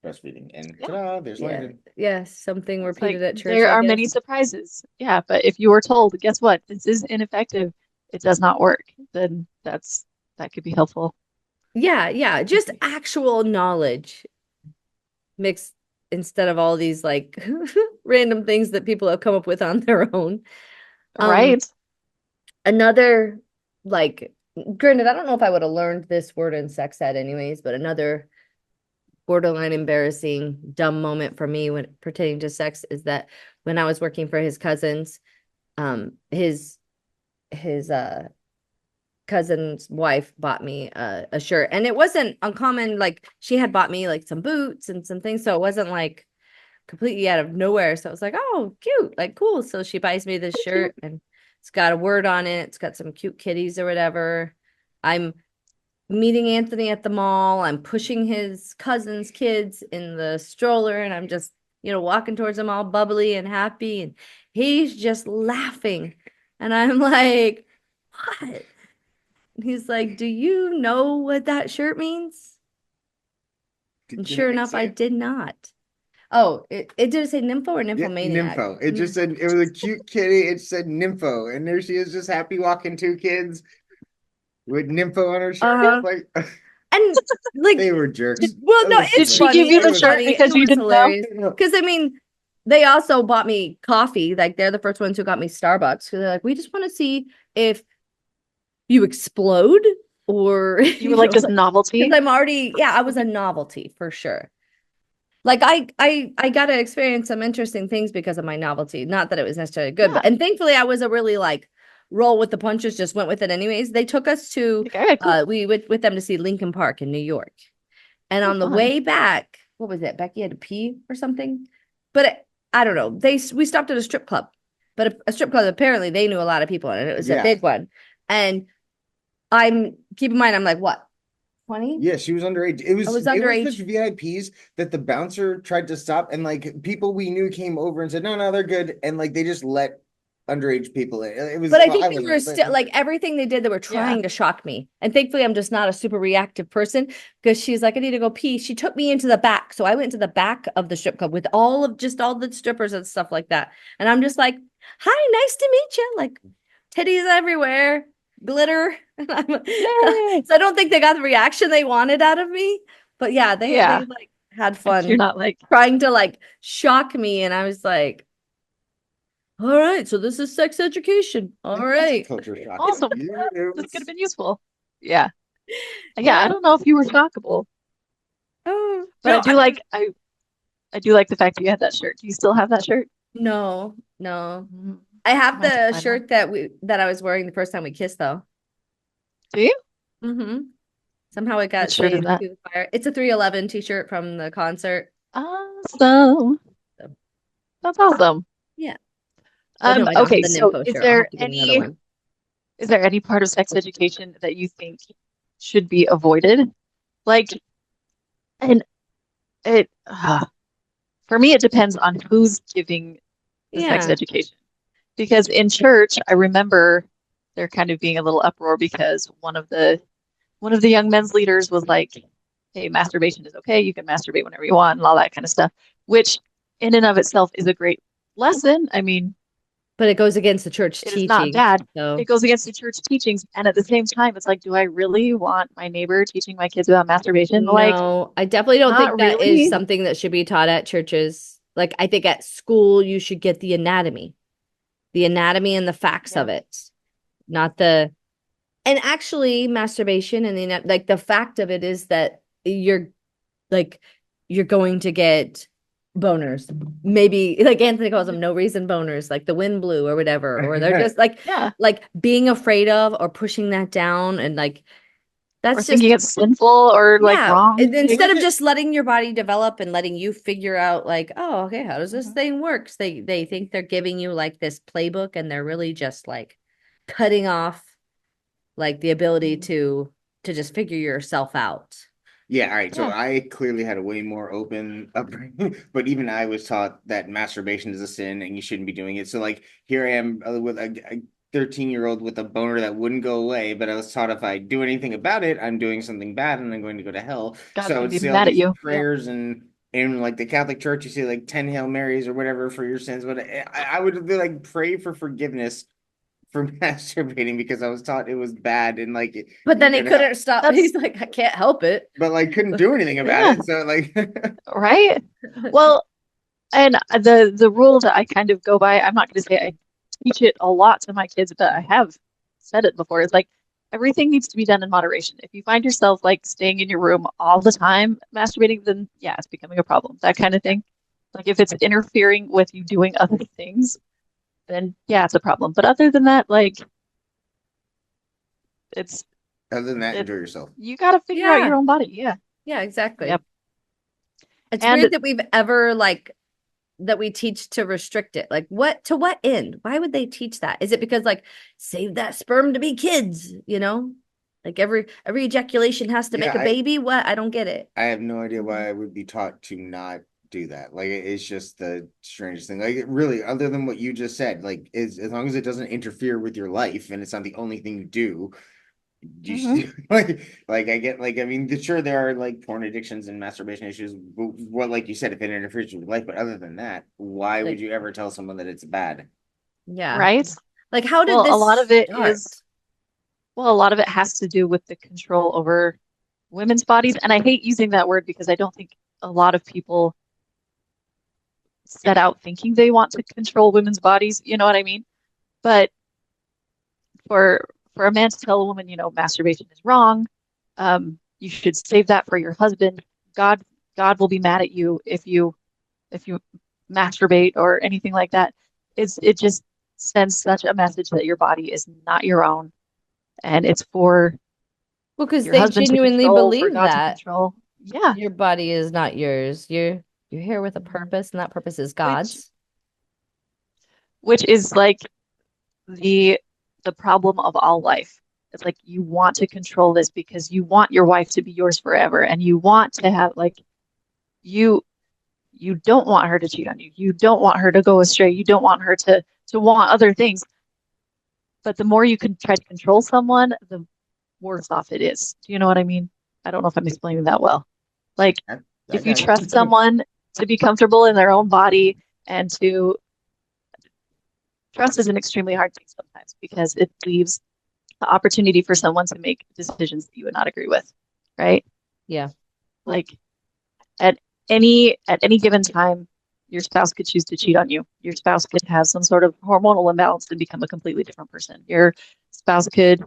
breastfeeding, and there's Landon. Yes, something repeated at church. There are many surprises. Yeah, but if you were told, guess what? This is ineffective. It does not work. Then that could be helpful. Yeah. Just actual knowledge mixed instead of all these like random things that people have come up with on their own. Right. Another, like, granted, I don't know if I would have learned this word in sex ed anyways, but another borderline embarrassing, dumb moment for me when pertaining to sex is that when I was working for his cousins, his cousin's wife bought me a shirt, and it wasn't uncommon. Like she had bought me like some boots and some things, so it wasn't like completely out of nowhere. So I was like, oh, cute, like cool. So she buys me this shirt, and it's got a word on it. It's got some cute kitties or whatever. I'm meeting Anthony at the mall. I'm pushing his cousin's kids in the stroller, and I'm just, walking towards him all bubbly and happy. And he's just laughing. And I'm like, what? And he's like, do you know what that shirt means? And sure enough, I did not. Oh, it did say nympho or Yeah, nymphomaniac? nympho. It just said it was a cute kitty. It said nympho, and there she is, just happy walking two kids with nympho on her shirt. Like, and like they were jerks. well, no, That was it's Did she funny. give you It the was shirt funny. because It you was didn't know? hilarious. Because I mean, they also bought me coffee. Like they're the first ones who got me Starbucks. Because they're like, we just want to see if you explode or You were like just novelty. because I'm already, yeah, I was a novelty for sure. Like I got to experience some interesting things because of my novelty. Not that it was necessarily good, but and thankfully I was a really like roll with the punches, just went with it anyways. They took us to Okay, cool. we went with them to see Lincoln Park in New York. And on the fun. way back, what was it? Becky had to pee or something. But I don't know. We stopped at a strip club. But a strip club, apparently they knew a lot of people and it was a big one. And keep in mind, I'm like, what? 20? Yeah, she was underage. I was underage. It was such VIPs that the bouncer tried to stop, and like people we knew came over and said, no, they're good. And like they just let underage people in. It was, But I well, think they were still like everything they did, they were trying to shock me. And thankfully, I'm just not a super reactive person because she's like, I need to go pee. She took me into the back. So I went to the back of the strip club with all the strippers and stuff like that. And I'm just like, hi, nice to meet you. Like titties everywhere, glitter. So I don't think they got the reaction they wanted out of me. But yeah, they like had fun. You're not like trying to like shock me. And I was like, all right, so this is sex education. All right. Culture shock. awesome. Yeah, it This was- could have been useful. Yeah. I don't know if you were shockable, Oh, but no, I do like the fact that you had that shirt. Do you still have that shirt? no. I have Might have to the find shirt that I was wearing the first time we kissed though. Do you? Mm-hmm. Somehow it got What shirt is saved that? through the fire. It's a 311 t-shirt from the concert. Awesome. That's awesome. Yeah. But no, I don't have Okay, the so nympho is shirt. I'll there have to get another one. is there any part of sex education that you think should be avoided? Like, and it for me, it depends on who's giving the sex Yeah. education. Because in church, I remember there kind of being a little uproar because one of the young men's leaders was like, hey, masturbation is okay, you can masturbate whenever you want and all that kind of stuff, which in and of itself is a great lesson. I mean, But it goes against the church it teaching. is not bad. So It goes against the church teachings, and at the same time, it's like, do I really want my neighbor teaching my kids about masturbation? Like, no, I definitely don't not think that really. is something that should be taught at churches. Like I think at school you should get the anatomy and the facts of it, not the. And actually, masturbation and the fact of it is that you're going to get boners. Maybe like Anthony calls them no reason boners, like the wind blew or whatever, or they're just like like being afraid of or pushing that down and like that's or just thinking it's sinful or like wrong. And instead of just letting your body develop and letting you figure out like, oh, okay, how does this thing work? They think they're giving you like this playbook and they're really just like cutting off like the ability to just figure yourself out. Yeah, all right. So I clearly had a way more open upbringing, but even I was taught that masturbation is a sin and you shouldn't be doing it. So like here I am with a 13-year-old with a boner that wouldn't go away, but I was taught if I do anything about it, I'm doing something bad and I'm going to go to hell. God's So I gonna would be say all mad at these you. prayers and in like the Catholic Church, you say like 10 Hail Marys or whatever for your sins. But I would be like pray for forgiveness for masturbating because I was taught it was bad and like but then he couldn't stop. He's like, I can't help it. But like couldn't do anything about it. So like right. Well, and the rule that I kind of go by, I'm not going to say I teach it a lot to my kids, but I have said it before. It's like everything needs to be done in moderation. If you find yourself like staying in your room all the time masturbating, then yeah, it's becoming a problem. That kind of thing. Like if it's interfering with you doing other things, then yeah, it's a problem. But other than that, like it's Other than that, it, enjoy yourself. you got to figure out your own body. Yeah. Yeah, exactly. Yep. It's And weird that we've ever like that we teach to restrict it. Like to what end? Why would they teach that? Is it because like save that sperm to be kids, you know? Like every ejaculation has to make a baby? What? I don't get it. I have no idea why I would be taught to not do that. Like it's just the strangest thing. Like really, other than what you just said, like is as long as it doesn't interfere with your life and it's not the only thing you do, you should like I get like I mean sure there are like porn addictions and masturbation issues, but what like you said, if it interferes with your life, but other than that, why would you ever tell someone that it's bad? Yeah. right. Like how did Well, this a lot of it start? is well, a lot of it has to do with the control over women's bodies. And I hate using that word because I don't think a lot of people set out thinking they want to control women's bodies. You know what I mean? But for a man to tell a woman, you know, masturbation is wrong, you should save that for your husband. God will be mad at you if you masturbate or anything like that. It just sends such a message that your body is not your own and it's for Well, because your they husband to genuinely control, for believe God to that control. Yeah. your body is not yours. You're here with a purpose, and that purpose is God's. Which is like the problem of all life. It's like you want to control this because you want your wife to be yours forever and you want to have like you don't want her to cheat on you. You don't want her to go astray. You don't want her to want other things. But the more you can try to control someone, the worse off it is. Do you know what I mean? I don't know if I'm explaining that well. Like if you trust someone to be comfortable in their own body and to trust is an extremely hard thing sometimes because it leaves the opportunity for someone to make decisions that you would not agree with, right? Yeah. Like at any given time, your spouse could choose to cheat on you. Your spouse could have some sort of hormonal imbalance and become a completely different person. Your spouse could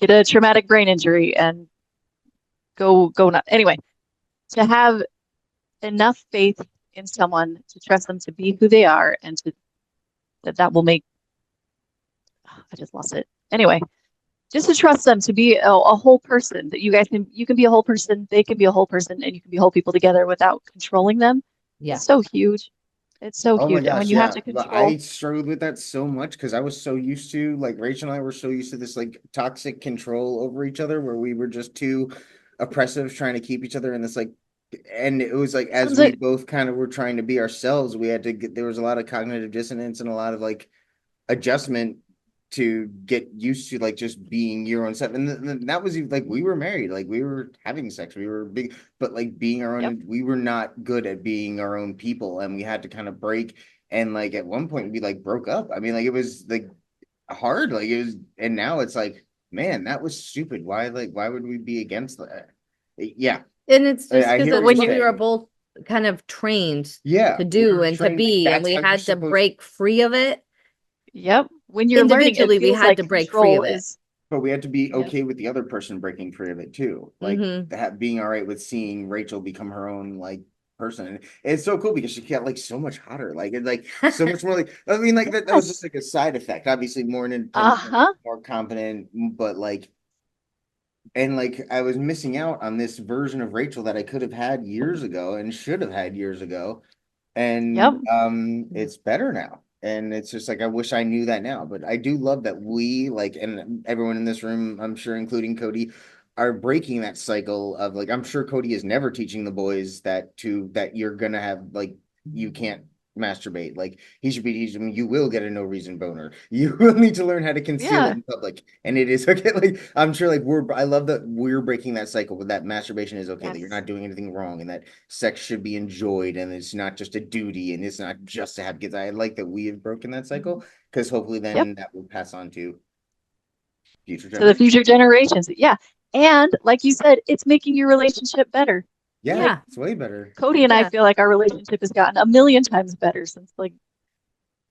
get a traumatic brain injury and go nuts. Anyway, to have enough faith in someone to trust them to be who they are and to that will make I just lost it. Anyway, just to trust them to be a whole person, that you can be a whole person, they can be a whole person, and you can be whole people together without controlling them. Yeah. It's so huge. It's so Oh my huge. And when gosh, you have yeah. to But control, I struggled with that so much because I was so used to like Rachel and I were so used to this like toxic control over each other where we were just too oppressive trying to keep each other in this like and it was like as we both kind of were trying to be ourselves, we had to get there was a lot of cognitive dissonance and a lot of like adjustment to get used to like just being your own self. And that was like we were married, like we were having sex, we were big, but like being our own, we were not good at being our own people, and we had to kind of break. And like at one point we like broke up. I mean, like it was like hard, like it was, and now it's like, man, that was stupid. Why would we be against that? Yeah. And it's just I because hear that's what what you're we were saying. both kind of trained we to do were and to trained, like, be, and that's we how you're had to supposed break free of it. when you're learning, it Individually, we feels had like to break free of control it. is But we had to be okay with the other person breaking free of it too. Like that being all right with seeing Rachel become her own like person. And it's so cool because she got like so much hotter. Like it like so much more like I mean like that was just like a side effect. Obviously more independent, more confident, but like and like I was missing out on this version of Rachel that I could have had years ago and should have had years ago. And it's better now. And it's just like I wish I knew that now. But I do love that we like and everyone in this room, I'm sure including Cody, are breaking that cycle of like I'm sure Cody is never teaching the boys that you're gonna have like you can't masturbate. Like he should be teaching them you will get a no reason boner. You will need to learn how to conceal it in public. And it is okay. Like I'm sure like I love that we're breaking that cycle with that masturbation is okay, that you're not doing anything wrong and that sex should be enjoyed and it's not just a duty and it's not just to have kids. I like that we have broken that cycle because hopefully then that will pass on to the future generations. Yeah. And like you said, it's making your relationship better. Yeah, like, it's way better. Cody and I feel like our relationship has gotten a million times better since like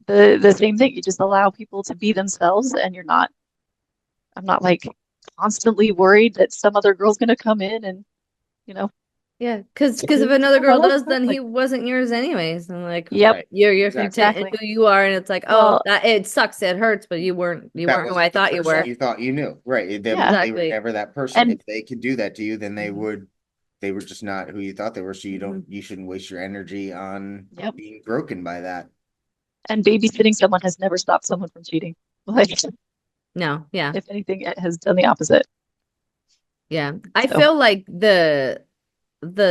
the same thing. You just allow people to be themselves and I'm not like constantly worried that some other girl's gonna come in and, you know, Yeah, because if Because another I girl love does, her, then he like- wasn't yours anyways. And like, yep, Right. you're Exactly. content in exactly. who you are, and it's like, oh, Well, that it sucks, it hurts, but you weren't That who was I the thought you person were. you thought you knew, right? They Yeah. they were Exactly. never that person. And- If they could do that to you, then Mhm. they were just not who you thought they were. So you shouldn't waste your energy on Yep. being broken by that. and babysitting someone has never stopped someone from cheating. Like, No, yeah. if anything, it has done the opposite. Yeah. I So- feel like the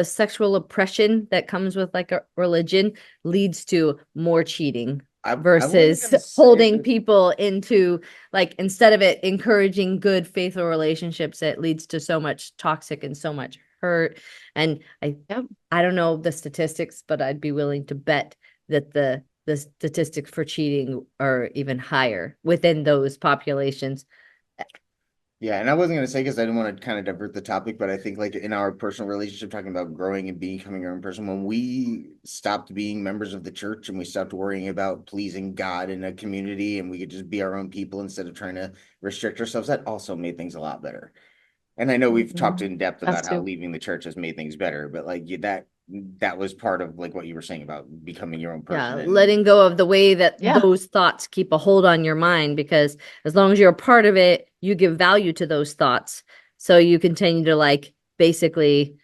sexual oppression that comes with like a religion leads to more cheating I wasn't versus gonna say holding that- people into like instead of it encouraging good faithful relationships, it leads to so much toxic and so much hurt. And Yep. I don't know the statistics, but I'd be willing to bet that the statistics for cheating are even higher within those populations. Yeah, and I wasn't gonna say because I didn't want to kind of divert the topic, but I think like in our personal relationship, talking about growing and becoming our own person, when we stopped being members of the church and we stopped worrying about pleasing God in a community and we could just be our own people instead of trying to restrict ourselves, that also made things a lot better. And I know we've talked in depth about how too. leaving the church has made things better, but like that was part of like what you were saying about becoming your own person. Yeah, and- letting go of the way that Yeah. those thoughts keep a hold on your mind, because as long as you're a part of it, you give value to those thoughts. So you continue to like basically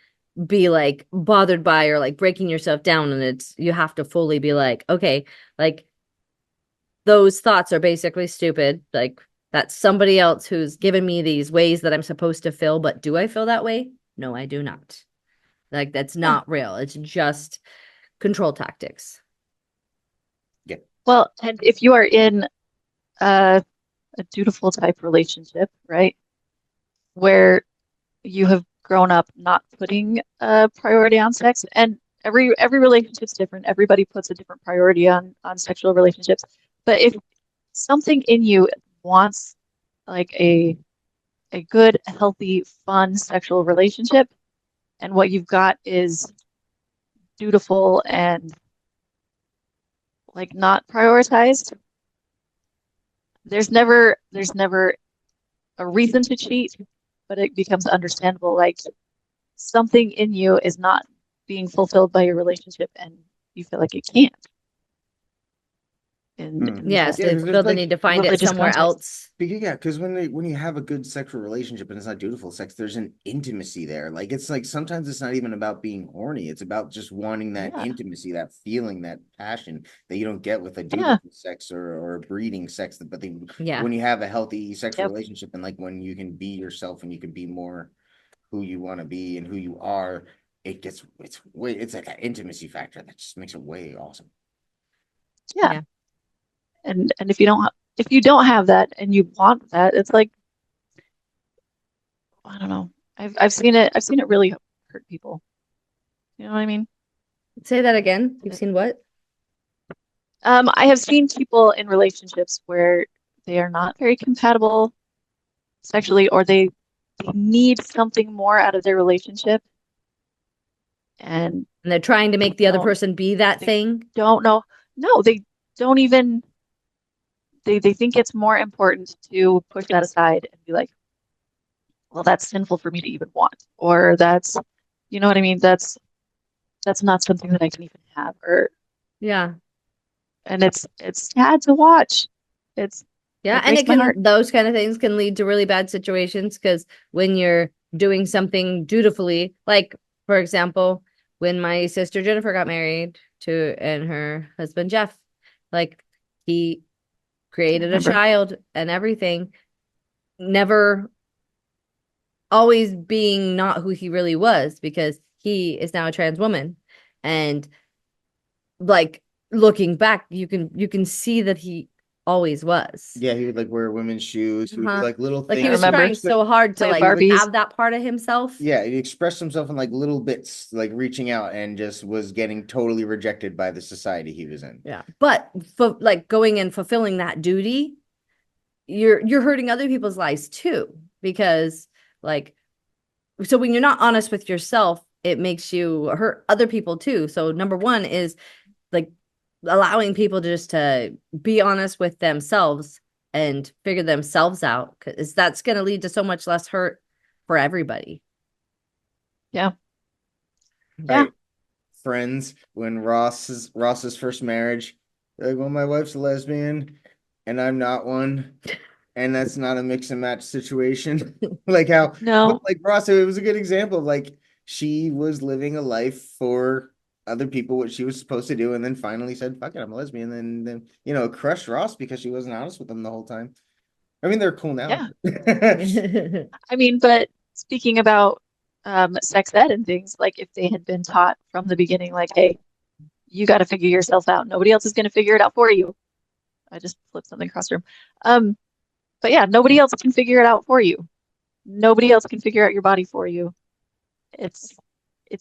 be like bothered by or like breaking yourself down. And you have to fully be like, okay, like those thoughts are basically stupid. Like that's somebody else who's given me these ways that I'm supposed to feel. But do I feel that way? No, I do not. Like that's not real. It's just control tactics. Well, and if you are in a dutiful type relationship, right, where you have grown up not putting a priority on sex, and every relationship's different. Everybody puts a different priority on sexual relationships. But if something in you wants like a good, healthy, fun sexual relationship, and what you've got is dutiful and like not prioritized, there's never a reason to cheat, but it becomes understandable. Like something in you is not being fulfilled by your relationship and you feel like it can't. Yes, Yeah, they 'cause feel there's, the like, need to find it religious somewhere context. else. Yeah, because when you have a good sexual relationship and it's not dutiful sex, there's an intimacy there. Like it's like sometimes it's not even about being horny. It's about just wanting that Yeah. intimacy, that feeling, that passion that you don't get with a dutiful sex or a breeding sex. But Yeah. when you have a healthy sexual Yep. relationship and like when you can be yourself and you can be more who you want to be and who you are, it's like that intimacy factor that just makes it way awesome. Yeah. And if you don't have that and you want that, it's like, I don't know. I've seen it really hurt people. You know what I mean? Say that again. You've seen what? I have seen people in relationships where they are not very compatible sexually, or they need something more out of their relationship, and And they're trying to make the other Don't- person be that they- thing. don't know. No, they don't even. They think it's more important to push that aside and be like, well, that's sinful for me to even want, or that's, you know what I mean? That's not something that I can even have, or Yeah. and it's sad to watch. Yeah, It and breaks my heart. those kind of things can lead to really bad situations because when you're doing something dutifully, like for example, when my sister Jennifer got married to and her husband Jeff, like he created a Remember. child and everything, never always being not who he really was because he is now a trans woman. And like looking back, you can see that he always was. Yeah, he would like wear women's shoes. He would do like little Like things. he was remember. trying so hard to Play like Barbies. have that part of himself. Yeah, he expressed himself in like little bits, like reaching out and just was getting totally rejected by the society he was in. Yeah. But for like going and fulfilling that duty, you're hurting other people's lives too. Because like so when you're not honest with yourself, it makes you hurt other people too. So number one is like allowing people just to be honest with themselves and figure themselves out, because that's going to lead to so much less hurt for everybody. Yeah. Right. Friends, when Ross's first marriage, they're like, well, my wife's a lesbian and I'm not one. And that's not a mix and match situation. Like how, No. but like Ross, it was a good example of like she was living a life for other people, what she was supposed to do, and then finally said, fuck it, I'm a lesbian. And then, you know, crushed Ross because she wasn't honest with him the whole time. I mean, they're cool now. Yeah. I mean, but speaking about sex ed and things, like if they had been taught from the beginning, like, hey, you got to figure yourself out. Nobody else is going to figure it out for you. I just flipped something across the room. But yeah, nobody else can figure it out for you. Nobody else can figure out your body for you. It's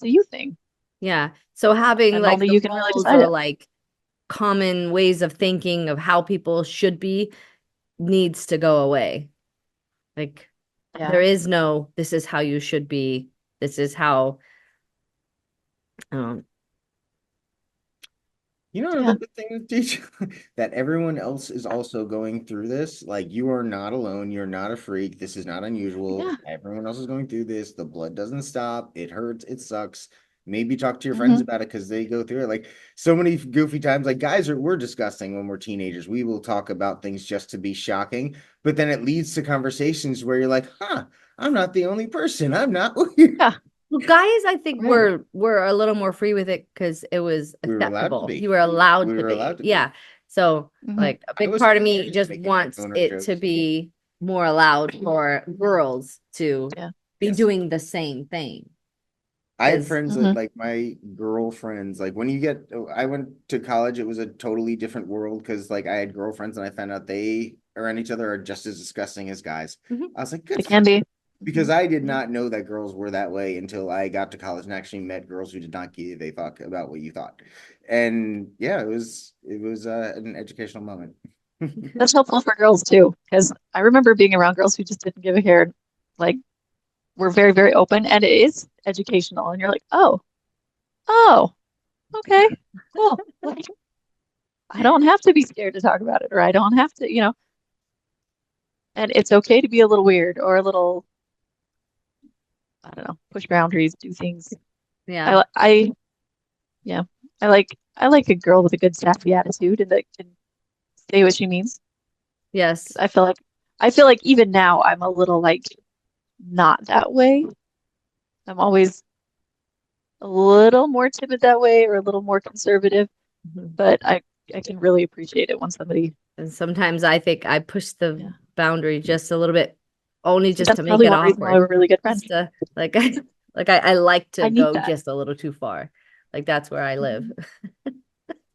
a you thing. Yeah. So having And like only the you can really roles decide or it. like common ways of thinking of how people should be needs to go away. Like there Yeah. is no, this is how you should be. This is how, um, You know, Yeah. another good thing to teach that everyone else is also going through this. Like you are not alone. You're not a freak. This is not unusual. Yeah. Everyone else is going through this. The blood doesn't stop. It hurts. It sucks. Maybe talk to your friends Mhm. about it because they go through it. Like so many goofy times. Like we're disgusting when we're teenagers. We will talk about things just to be shocking, but then it leads to conversations where you're like, huh, I'm not the only person. I'm not weird. Yeah. well, guys, I think Right. were a little more free with it because it was We were allowed to acceptable. be. You were allowed We to were be. allowed to be. Yeah. So Mhm. like a I big was part of teenage me years just making wants boner it to jokes. be more allowed for girls to Yeah. be Yes. doing the same thing. I had 'Cause- friends that Mhm. like my girlfriends, like when you get, I went to college, it was a totally different world because like I had girlfriends and I found out they around each other are just as disgusting as guys. Mhm. I was like, It good for can be. because Mhm. I did not know that girls were that way until I got to college and actually met girls who did not give a fuck about what you thought. And yeah, it was an educational moment. That's helpful for girls too, because I remember being around girls who just didn't give a care. Like, we're very, very open, and it is educational. And you're like, oh, okay, cool. Like, I don't have to be scared to talk about it, or I don't have to, and it's okay to be a little weird or a little, I don't know, push boundaries, do things. Yeah. Yeah, I like a girl with a good sassy attitude and that can say what she means. Yes. I feel like even now I'm a little like not that way. I'm always a little more timid that way or a little more conservative, Mhm. but I can really appreciate it when somebody. And sometimes I think I push the Yeah. boundary just a little bit, only See, just that's to make probably it one reason why awkward. we're really good friends. Just to, like I like to I need go that. just a little too far. Like that's where I live.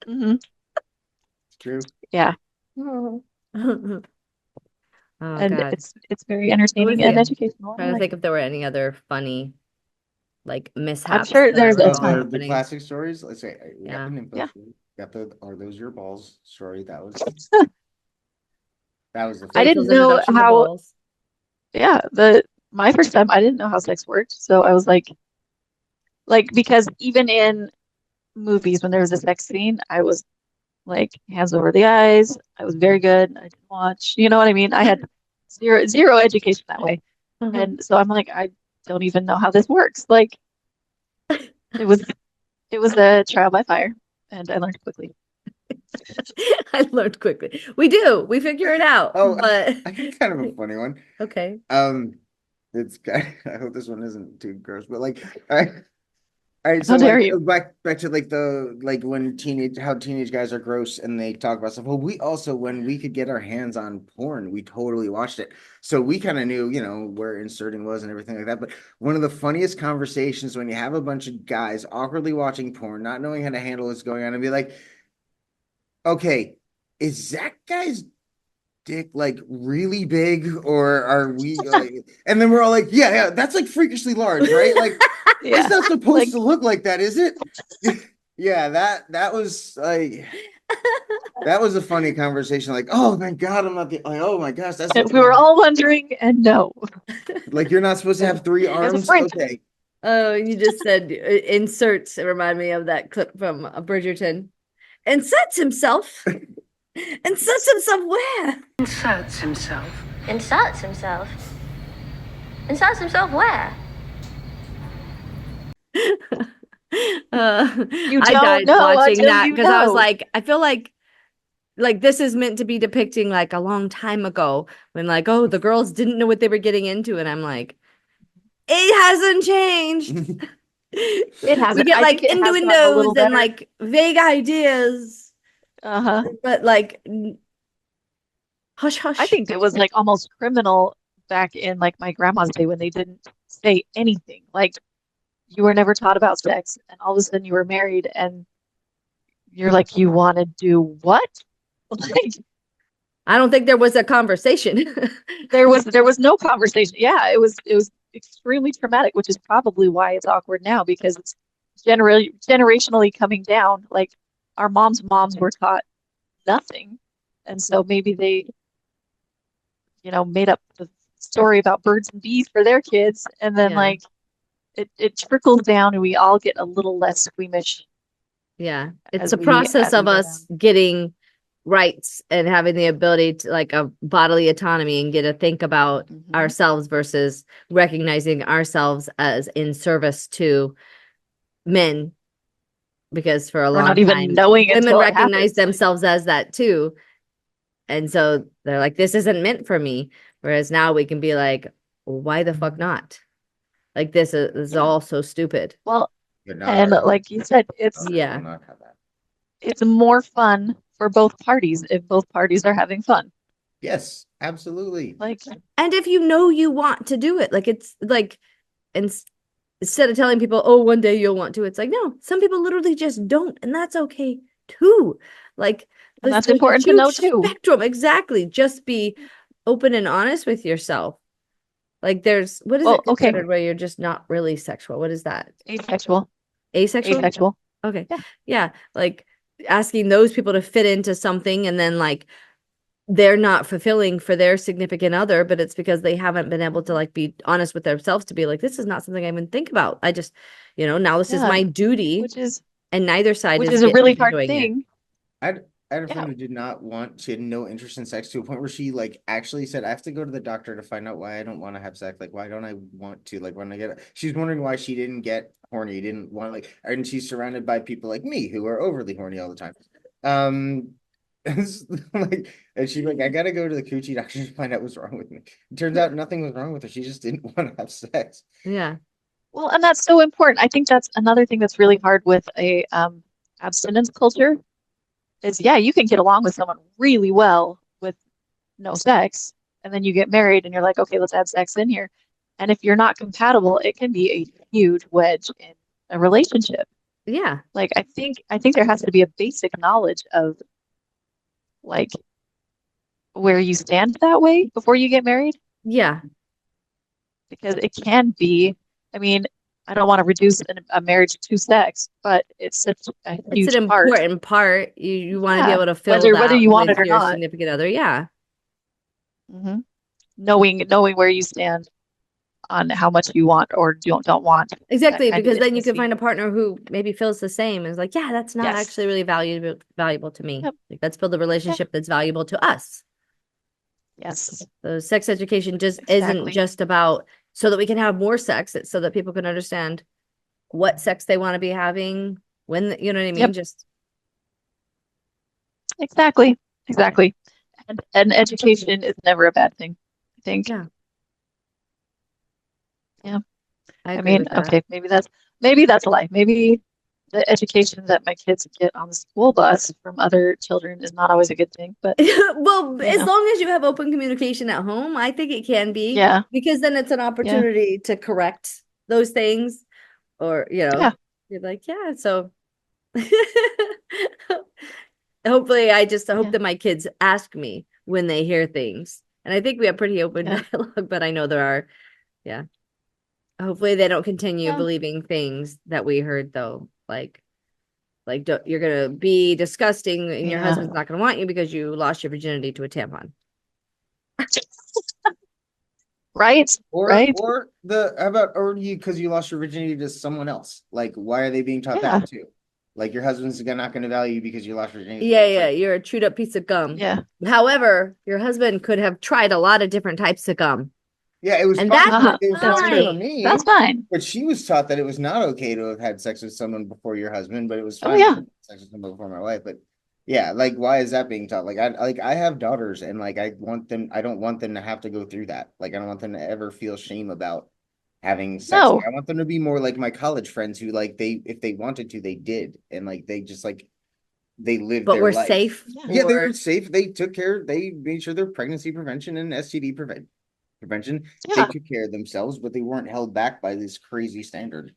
Hmm. It's true. Yeah, Oh and God. it's very What was entertaining and the educational. I trying to like think it. if there were any other funny like I'm mishaps sure that I there's a Oh, recall ton. the happening. classic stories. Let's say we got Yeah. the nympho Yeah. story, got the are those your balls story. That was the I first. didn't Rachel's know introduction to how. balls. Yeah, my first time I didn't know how sex worked, so I was like because even in movies when there was a sex scene, I was like hands over the eyes. I was very good. I didn't watch. You know what I mean? I had zero education that way. And so I'm like, I don't even know how this works. Like it was a trial by fire, and I learned quickly. I learned quickly. We do. We figure it out. Oh, But I got kind of a funny one. okay. It's I hope this one isn't too gross, but like, all right, so How dare like you? back to like the like when teenage guys are gross and they talk about stuff. Well, we also when we could get our hands on porn, we totally watched it. So we kind of knew, where inserting was and everything like that. But one of the funniest conversations when you have a bunch of guys awkwardly watching porn, not knowing how to handle what's going on, and be like, okay, is that guy's dick like really big or are we like, and then we're all like, yeah, that's like freakishly large, right? Like Yeah. it's not supposed Like to look like that, is it? Yeah, that was like that was a funny conversation. Like, oh my God, I'm not the like, oh my gosh, that's we were all wondering, and no, like you're not supposed to have three it was a arms. prank. Okay. Oh, you just said inserts. It remind me of that clip from Bridgerton. Inserts himself. Inserts himself where? Inserts himself. Inserts himself. Inserts himself where? You I don't died know watching until that you because I was know. like, I feel like this is meant to be depicting like a long time ago when like, oh, the girls didn't know what they were getting into, and I'm like, it hasn't changed. It We hasn't. get I think like it has gotten a little innuendos and better. like vague ideas, Uh-huh. but like hush I hush. think it was like almost criminal back in like my grandma's day when they didn't say anything. Like you were never taught about sex, and all of a sudden you were married, and you're like, you want to do what? Like I don't think there was a conversation. there was no conversation. Yeah, it was extremely traumatic, which is probably why it's awkward now because it's generationally coming down. Like our moms were taught nothing, and so maybe they, made up the story about birds and bees for their kids, and then Yeah. like it trickles down, and we all get a little less squeamish Yeah, it's as the we process of go us down. getting rights and having the ability to like a bodily autonomy and get to think about Mhm. ourselves versus recognizing ourselves as in service to men, because for a Or long not even time knowing women until it recognize happens. Like, themselves as that too, and so they're like, this isn't meant for me, whereas now we can be like, why the fuck not? Like this is yeah. all so stupid. Well, But not and ours. like you said, Ours Yeah. will not have that. it's more fun for both parties if both parties are having fun. Yes, absolutely. Like, And if you know you want to do it, like it's like, and instead of telling people, oh, one day you'll want to, it's like, no, some people literally just don't, and that's okay too. Like, and that's there's a important to huge know too. spectrum. Exactly. Just be open and honest with yourself. Like, there's what is Well, it okay, considered where you're just not really sexual? What is that? asexual, Asexual? asexual. Okay. Yeah. Yeah. Like asking those people to fit into something and then like they're not fulfilling for their significant other, but it's because they haven't been able to like be honest with themselves to be like, this is not something I even think about. I just, now this is Yeah, my duty, which is and neither side is a really hard enjoying it. thing. I had a Yeah. friend who did not want, she had no interest in sex to a point where she like actually said, I have to go to the doctor to find out why I don't want to have sex. Like, why don't I want to? Like, when I get, she's wondering why she didn't get horny, didn't want like, and she's surrounded by people like me who are overly horny all the time. It's like, and she's like, I gotta go to the coochie doctor to find out what's wrong with me. It turns out nothing was wrong with her. She just didn't want to have sex. Yeah. Well, and that's so important. I think that's another thing that's really hard with a abstinence culture is, yeah, you can get along with someone really well with no sex, and then you get married and you're like, okay, let's add sex in here. And if you're not compatible, it can be a huge wedge in a relationship. Yeah. Like I think there has to be a basic knowledge of like where you stand that way before you get married, Yeah. because it can be, I mean, I don't want to reduce a marriage to sex, but it's such a It's huge an part. important part. You want to be Yeah, able to fill whether that you want with it or your not. significant other. Yeah. hmm Knowing where you stand on how much you want or don't want that Exactly, kind of because then you can intimacy. find a partner who maybe feels the same and is like, yeah, that's not Yes. actually really valuable to me. Yep. Like, let's build a relationship that's valuable to us. Yes, So sex education just exactly. isn't just about so that we can have more sex. It's so that people can understand what sex they want to be having, when, you know what I mean? Yep. Just Exactly. And education is never a bad thing, I think. yeah. Yeah. I I agree mean, with that. okay, maybe that's a lie. Maybe the education that my kids get on the school bus from other children is not always a good thing, but Well, as know. long as you have open communication at home, I think it can be. Yeah. Because then it's an opportunity to correct those things, or Yeah. you're like, yeah, so hopefully I just hope Yeah. that my kids ask me when they hear things. And I think we have pretty open Yeah. dialogue, but I know there are, yeah. Hopefully they don't continue Yeah. believing things that we heard though. Like you're gonna be disgusting and your Yeah. husband's not gonna want you because you lost your virginity to a tampon. Right? Right? Or how about, or you, because you lost your virginity to someone else. Like, why are they being taught Yeah. that too? Like your husband's not going to value you because you lost virginity. Yeah, It's yeah, like, you're a chewed up piece of gum. Yeah. However, your husband could have tried a lot of different types of gum. yeah, it was And fine. that's It was That's fine true. for fine. me. That's fine. But she was taught that it was not okay to have had sex with someone before your husband, but it was Oh, fine yeah. to have sex with someone before my wife. But yeah, like why is that being taught? I have daughters and like I don't want them to have to go through that. Like I don't want them to ever feel shame about having sex. Like, No. I want them to be more like my college friends who like they if they wanted to, they did. And like they just like they lived But their we're life. safe. Yeah, they for- were safe. They took care, they made sure their pregnancy prevention and STD prevention. They Yeah. took care of themselves, but they weren't held back by this crazy standard.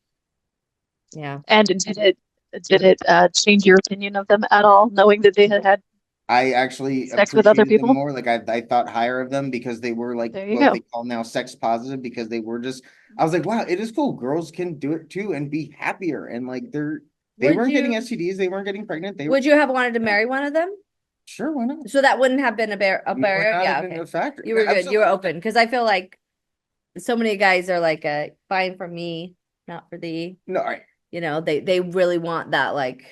Yeah. And did it change your opinion of them at all, knowing that they had I actually sex with other appreciated them people? more. Like I thought higher of them because they were like There you what go. they call now sex positive because they were just I was like, wow, it is cool. Girls can do it too and be happier. And like they Would weren't getting you STDs, they weren't getting pregnant. They were would you have wanted to marry one of them? sure, why not? So that wouldn't have been a It would barrier? not Yeah, have been okay. a factor. You were good. You Absolutely were not. open. Because I feel like so many guys are like fine for me, not for thee. No, all right. You know, they really want that, like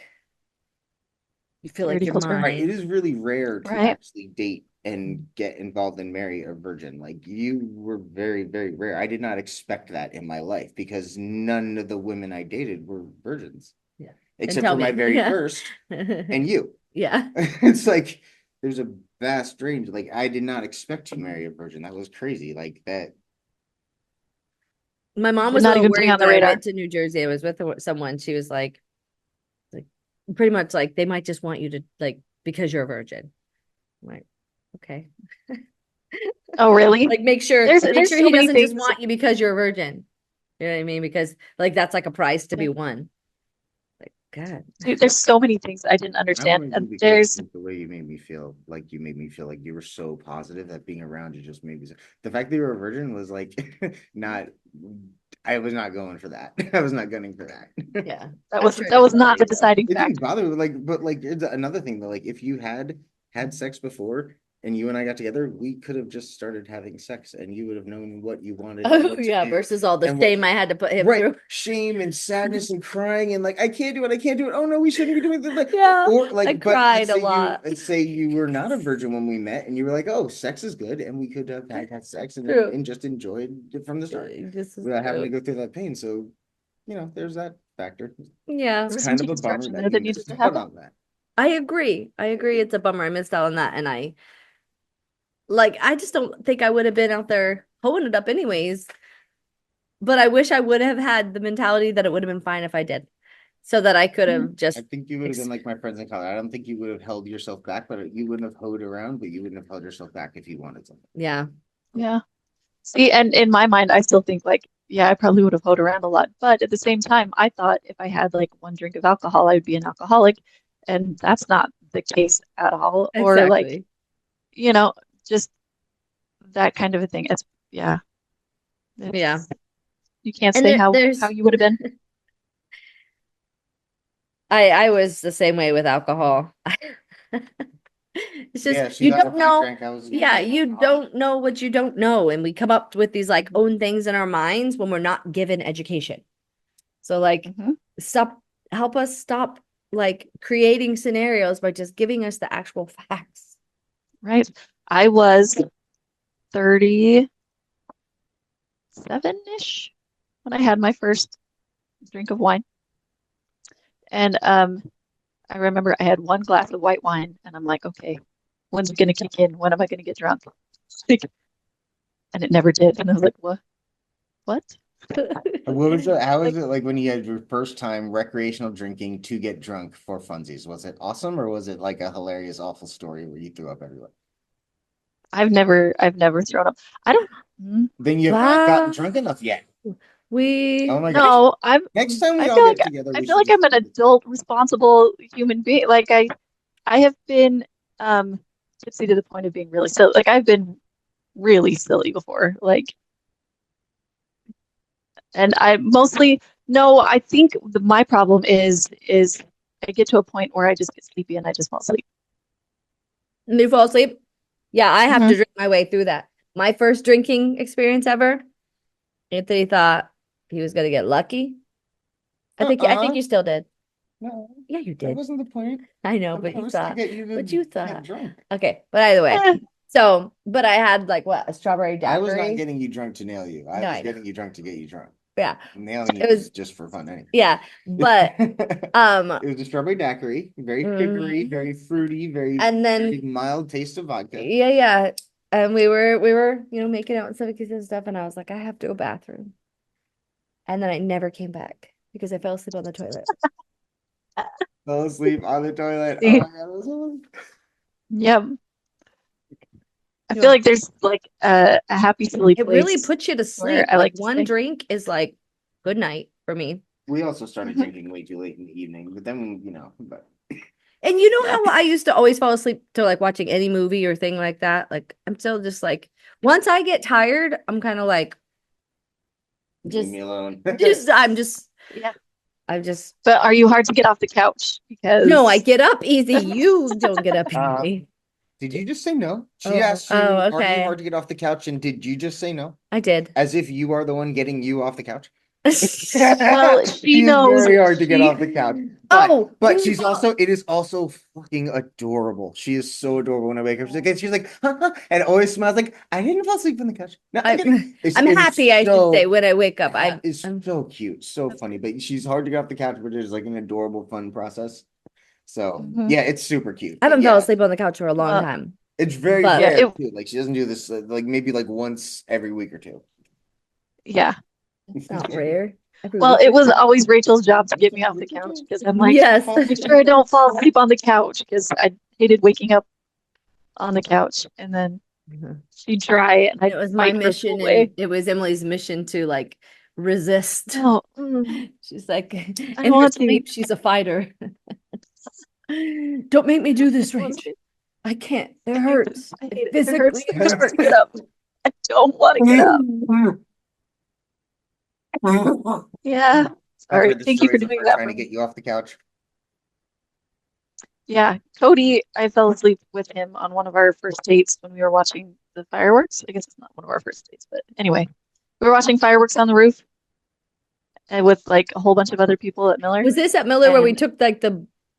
you feel like Purity you're culture. Right. It mine. is really rare to Right. actually date and get involved and marry a virgin. Like you were very, very rare. I did not expect that in my life because none of the women I dated were virgins. Yeah. Except tell for my me. very Yeah. first and you. Yeah. It's like there's a vast range. Like I did not expect to marry a virgin. That was crazy. Like that. My mom Did was a not little even bring worried on the when I radar. went to New Jersey. I was with someone. She was like pretty much like they might just want you to like because you're a virgin. I'm like, okay. Oh, really? Like make sure There's he so many doesn't just things. want you because you're a virgin. You know what I mean? Because like that's like a prize to be won. Like God. Dude, there's so many things I didn't I understand. wanted you And because there's of the way you made me feel. Like you made me feel like you were so positive that being around you just made me so. The fact that you were a virgin was like not. I was not going for that. I was not gunning for that. Yeah. that was not the deciding It didn't factor. bother me. Like, but like it's another thing though. Like, if you had sex before and you and I got together, we could have just started having sex, and you would have known what you wanted. and Oh what to yeah, do, versus all the and what- shame I had to put him right, through. shame and sadness and crying and like I can't do it. I can't do it. Oh no, we shouldn't be doing this. Like, Yeah, or like, I but cried a let's say lot. let's say you were not a virgin when we met, and you were like, oh, sex is good, and we could have had sex True. and just enjoyed it from the start This is without having to true. go through that pain. So, there's that factor. Yeah, There was It's some kind of a bummer deconstruction that there you that needed missed to out happen. on that. I agree. It's a bummer. I missed out on that. And I just don't think I would have been out there holding it up anyways. But I wish I would have had the mentality that it would have been fine if I did. So that I could have just I think you would have been like my friends in college. I don't think you would have held yourself back, but you wouldn't have hoed around, but you wouldn't have held yourself back if you wanted something. yeah. Yeah. See, and in my mind, I still think like, yeah, I probably would have hoed around a lot. But at the same time, I thought if I had like one drink of alcohol, I would be an alcoholic. And that's not the case at all. Or like, Exactly. just that kind of a thing. It's yeah. Yeah. You can't And say there's how you would have been. I was the same way with alcohol. It's just she you thought don't if I know. drank, I was Yeah, you don't know what you don't know. And we come up with these like own things in our minds when we're not given education. So like Mhm. help us stop like creating scenarios by just giving us the actual facts. Right. I was 37-ish when I had my first drink of wine. And I remember I had one glass of white wine and I'm like, okay, when's it gonna kick in? When am I gonna get drunk? Like, and it never did. And I was like, what? What? How was it like when you had your first time recreational drinking to get drunk for funsies? Was it awesome or was it like a hilarious, awful story where you threw up everywhere? I've never thrown up. I don't. Then you have not gotten Wow. drunk enough yet. We Oh my gosh. No, Next time we I all feel get like together, I we feel should like I'm just an adult, responsible human being. Like I have been tipsy to the point of being really silly. Like I've been really silly before. Like, and I mostly no. I think my problem is I get to a point where I just get sleepy and I just fall asleep. And you fall asleep. Yeah, I have to Mhm. drink my way through that. My first drinking experience ever. Anthony thought he was gonna get lucky. I think you still did. No, Yeah, you that did. wasn't the point. I know, The but point you was to thought. get you But you to thought. get drunk. Okay, but either way. Eh, So, but I had like what, a strawberry I was not daiquiri. getting you drunk to nail you. I No, was I know. getting you drunk to get you drunk. Yeah, Nailing you it was was. just for fun anyway. Yeah, but It was a strawberry daiquiri, very sugary, mhm. very fruity, very And then mild taste of vodka. yeah, and we were making out and stuff and stuff, and I was like, I have to go bathroom, and then I never came back because I fell asleep on the toilet. Fell asleep on the toilet. Oh see, my God, it was so yep. I You feel know, like there's like a happy, silly it really place puts you to where sleep. I Like like to one stay. drink is like good night for me. We also started Mhm. drinking way too late in the evening, but then but And you know Yeah. how I used to always fall asleep to like watching any movie or thing like that? Like I'm still just like once I get tired, I'm kind of like leave just me alone. Yeah. I'm just But are you hard to get off the couch? no, I Because get up easy. You don't get up Uh, easy. Did you just say no? She Oh, asked oh, you, are you okay. hard to get off the couch? And did you just say no? I did. As if you are the one getting you off the couch? well, she She is knows very hard to get she off the couch. But Oh, but you she's also it is also fucking adorable. She is so adorable when I wake up. She's like, and always smiles like I didn't fall asleep on the couch. No, I didn't. I'm It is happy, I should say, when I wake up. it's I'm so cute, so funny. But she's hard to get off the couch, but it is like an adorable, fun process. So Mhm. yeah, it's super cute. I But haven't fell yeah, asleep on the couch for a long Well, time. it's very But yeah, rare it too. Like she doesn't do this like maybe like once every week or two. yeah. it's not rare. Every Well, week it or was two. always Rachel's job to get me off the couch because I'm like, Yes. make sure I don't fall asleep on the couch because I hated waking up on the couch and then she'd try and It I'd was my fight her to mission, and away. it was Emily's mission to like resist. No, She's like, I in her want to. sleep, she's a fighter. Don't make me do this, I want Rach. to. I can't. It I hate it. hurts. I It hate it. It physically hurts to hurts. get up. I don't want to get up. Yeah. I've Sorry. heard the Thank you for stories of doing her that trying for to me. get you off the couch. Yeah. Cody, I fell asleep with him on one of our first dates when we were watching the fireworks. I guess it's not one of our first dates, but anyway, we were watching fireworks on the roof and with like a whole bunch of other people at Miller. Was this at Miller where we And took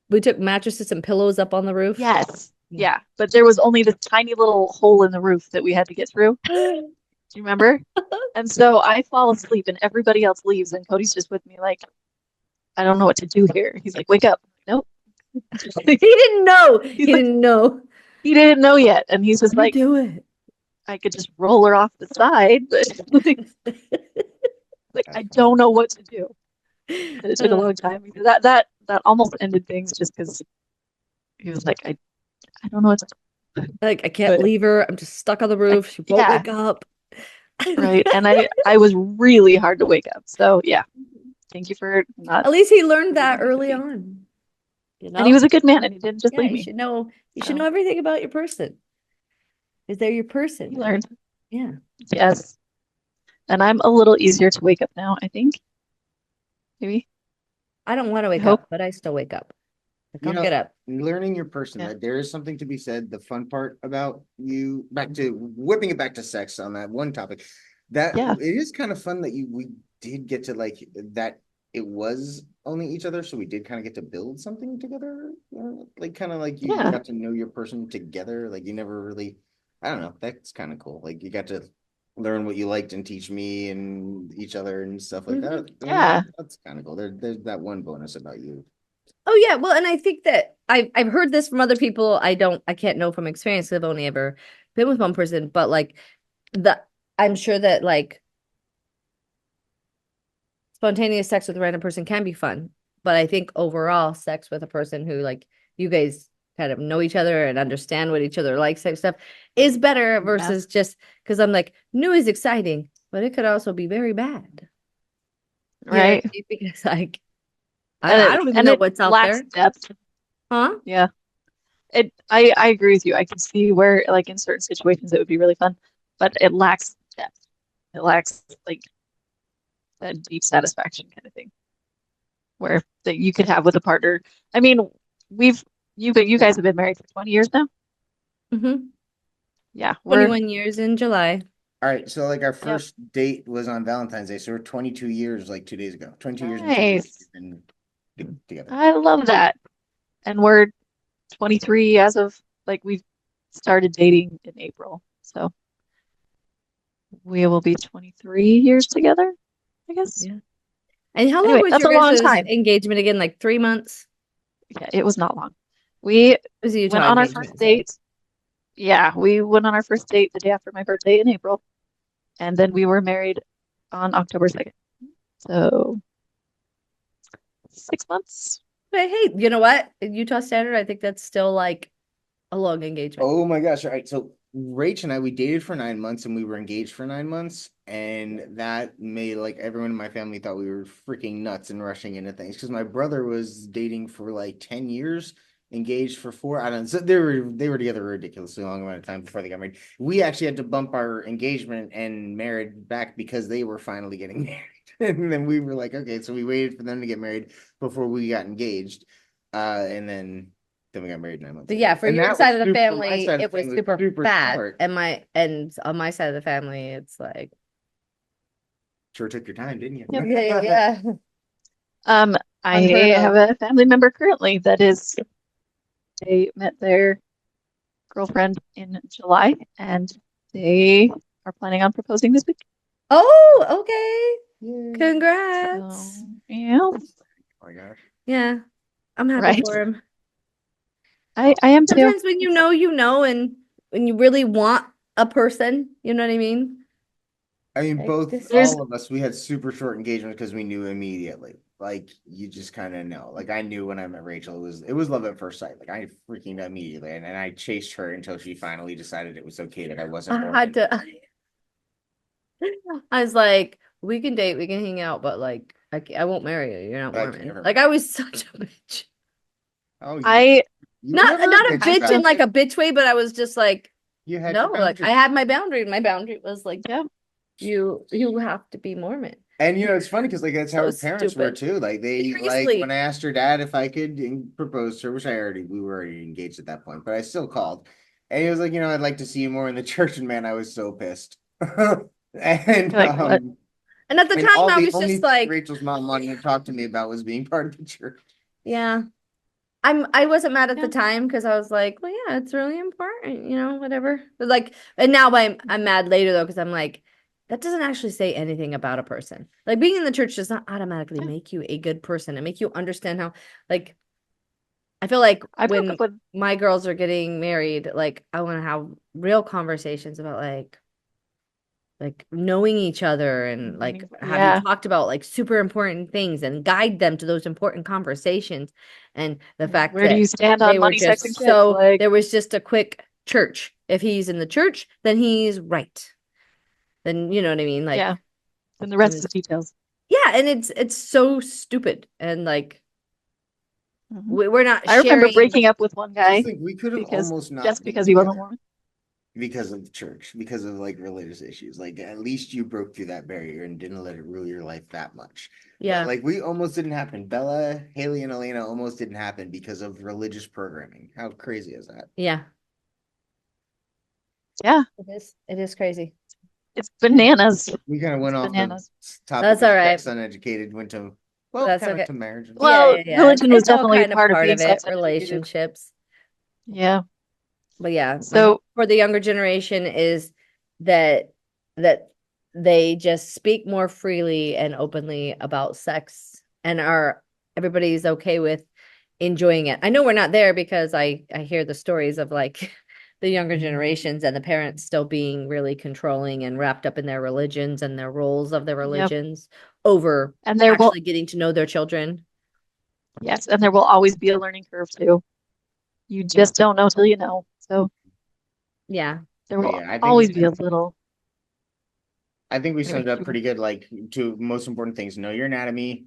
we took mattresses and pillows up on the roof? yes, yeah, but there was only this tiny little hole in the roof that we had to get through. Do you remember? And so I fall asleep and everybody else leaves, and Cody's just with me, like, I don't know what to do here. He's like, wake up. Nope. He didn't know. He's He like, didn't know. he didn't know yet. And he's just You like, do it. I could just roll her off the side, but like I don't know what to do. And it took a long time. That almost ended things just because he was like, I don't know what to do. Like I can't But leave her. I'm just stuck on the roof. She won't yeah, wake up. right. And I was really hard to wake up. So yeah, thank you for not At least he learned that leaving me to early be. on. You And he know? was a good man, and he didn't just Yeah, leave you me. should know. You should So know everything about your person. Is they're your he person. learned. Yeah. Yes. And I'm a little easier to wake up now, I think. Maybe. I don't want to I wake hope. up, but I still wake up. Like, You I'll know, get up. learning your person, Yeah. that there is something to be said. The fun part about you back to whipping it back to sex on that one topic, that Yeah. it is kind of fun that we did get to like that it was only each other, so we did kind of get to build something together. Like kind of like you Yeah. got to know your person together. Like you never really, I don't know, that's kind of cool. Like you got to learn what you liked and teach me and each other and stuff like that. I mean, Yeah. that's kind of cool. There's that one bonus about you. Oh yeah, well, and I think that I've heard this from other people. I can't know from experience 'cause I've only ever been with one person, but like I'm sure that like spontaneous sex with a random person can be fun. But I think overall sex with a person who like you guys kind of know each other and understand what each other likes and stuff is better versus just because I'm like, new is exciting, but it could also be very bad. You know what I Right. mean? Because like And I don't even know it what's out lacks there. depth. Huh? Yeah. I agree with you. I can see where like in certain situations it would be really fun, but it lacks depth. It lacks like that deep satisfaction kind of thing where that you could have with a partner. I mean, you guys have been married for 20 years now? Mm-hmm. Yeah, we're 21 years in July. All right, so like our Yep. first date was on Valentine's Day, so we're 22 years like 2 days ago. 22 years and 2 days. nice. And together. I love that. And we're 23 as of we've started dating in April. So we will be 23 years together, I guess. Yeah. And how long Anyway, was that's your a long guys' time. engagement again? Like 3 months? Yeah, it was not long. We It was a Utah went on our engagement, first so. date. Yeah, we went on our first date the day after my birthday in April. And then we were married on October 2nd. So 6 months. But hey, you know what? In Utah standard, I think that's still like a long engagement. Oh my gosh. All right. So Rach and I, we dated for 9 months and we were engaged for 9 months. And that made like everyone in my family thought we were freaking nuts and rushing into things. Because my brother was dating for like 10 years, engaged for 4. I don't know. So they were together a ridiculously long amount of time before they got married. We actually had to bump our engagement and married back because they were finally getting married. And then we were like, okay, so we waited for them to get married before we got engaged. And then we got married 9 months But later. yeah, for And your that side was of the my family, side of it the was family super fast. smart. And on my side of the family, it's like, Sure took your time, didn't you? Yep. yeah. I Unheard of. have a family member currently they met their girlfriend in July and they are planning on proposing this week. Oh, okay. Yay. Congrats. So, yeah, Oh my gosh. Yeah, I'm happy right. for him. I am too. Sometimes when you know, and when you really want a person, you know what I mean? I mean, Like, both, this- There's- all of us, we had super short engagement because we knew immediately. Like, you just kind of know. Like, I knew when I met Rachel, it was love at first sight. Like, I freaking knew immediately, and I chased her until she finally decided it was okay that I wasn't. I had to. I was like, we can date, we can hang out, but like, I won't marry you. You're not I Mormon. can't. Like, I was such a bitch. Oh, I you Not never not a bitch bitch about in like it. a bitch way, but I was just like, You had no, your like I boundaries. had my boundary, and my boundary was like, yeah. you have to be Mormon. And it's funny because like that's how So her parents were stupid. too. Like they Seriously. when I asked her dad if I could propose to her, which we were already engaged at that point, but I still called. And he was like, I'd like to see you more in the church. And man, I was so pissed. And Like, what? And at the and time, all I the was only just thing like, Rachel's mom wanted to talk to me about was being part of the church. yeah. I wasn't mad at the Yeah. time because I was like, well, yeah, it's really important, whatever. But like, and now I'm mad later though because I'm like, that doesn't actually say anything about a person. Like being in the church does not automatically Yeah. make you a good person and make you understand how, like, I feel like I broke when up with my girls are getting married, like I want to have real conversations about like knowing each other and like having yeah. talked about like super important things and guide them to those important conversations. And the fact Where do that you stand they on were money, sex, and just kids? so Like, there was just a quick church. If he's in the church, then he's right. Then you know what I mean? Like, yeah. And the rest and is details. yeah, and it's so stupid and like Mhm. we're not I remember sharing. breaking up with one guy Just think we could have because almost not just been because he wasn't together Mormon. because of the church, because of like religious issues. Like at least you broke through that barrier and didn't let it rule your life that much. Yeah. Like we almost didn't happen. Bella, Haley, and Elena almost didn't happen because of religious programming. How crazy is that? Yeah. Yeah, It is crazy. it's bananas. We kind of went It's off bananas. the topic That's of all right. sex uneducated, went to That's kind okay. of to marriage. And Well, religion was It's all definitely kind of part of being it. sex educated. Relationships. Yeah. But yeah, my So- hope for the younger generation is that they just speak more freely and openly about sex and everybody's okay with enjoying it. I know we're not there because I hear the stories of like the younger generations and the parents still being really controlling and wrapped up in their religions and their roles of their religions over And there will actually getting to know their children. yes, and there will always be a learning curve too. You just don't know till you know. So Yeah. there will Yeah, I think always be a little. I think we summed Anyway, up pretty good. Like two most important things: know your anatomy,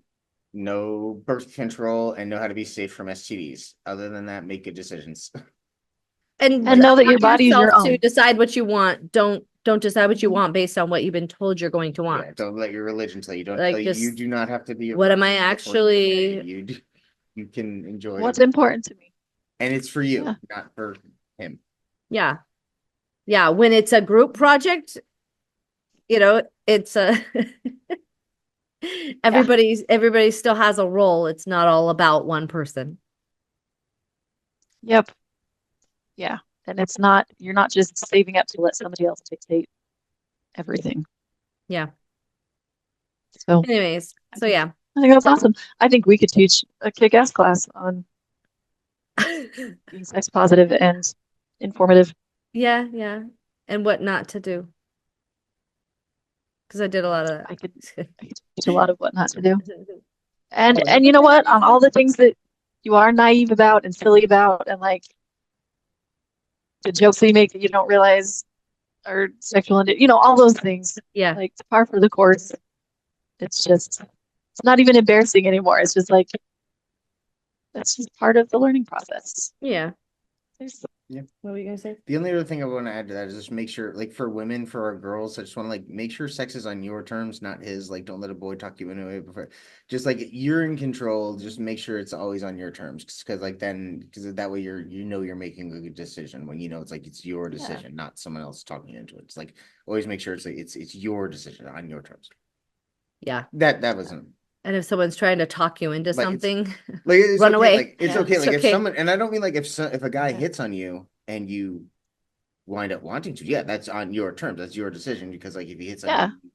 know birth control, and know how to be safe from STDs. Other than that, make good decisions. And know that your allow body is your yourself to own. decide what you want. Don't decide what you Mhm. want based on what you've been told you're going to want. Yeah, don't let your religion tell you. Don't Like, tell you. You just, do not have to be. what am I virgin before actually- you can enjoy. What's important to me? And it's for you, Yeah. not for him. Yeah. Yeah. When it's a group project, it's a Everybody still has a role. It's not all about one person. Yep. Yeah. And you're not just saving up to let somebody else dictate everything. Yeah. So Anyways, so yeah. I think that's awesome. I think we could teach a kick-ass class on being sex positive and informative. Yeah, yeah. And what not to do. Because I did a lot of I could teach a lot of what not to do. And you know what? On all the things that you are naive about and silly about, and like the jokes that you make that you don't realize are sexual, and all those things. Yeah. Like it's par for the course. It's not even embarrassing anymore. It's just like that's just part of the learning process. Yeah. Yeah. What were you gonna say? The only other thing I want to add to that is just make sure, like for women, for our girls, I just want to like make sure sex is on your terms, not his. Like, don't let a boy talk you into it before. Just like you're in control. Just make sure it's always on your terms, because that way you're making a good decision when it's like it's your decision, not someone else talking you into it. It's like always make sure it's like it's your decision on your terms. Yeah. That wasn't. And if someone's trying to talk you into something, like it's run okay, away. Like it's Yeah, okay. it's Like okay. if someone, and I don't mean like if a guy hits on you and you wind up wanting to, yeah, that's on your terms. That's your decision, because like if he hits on you,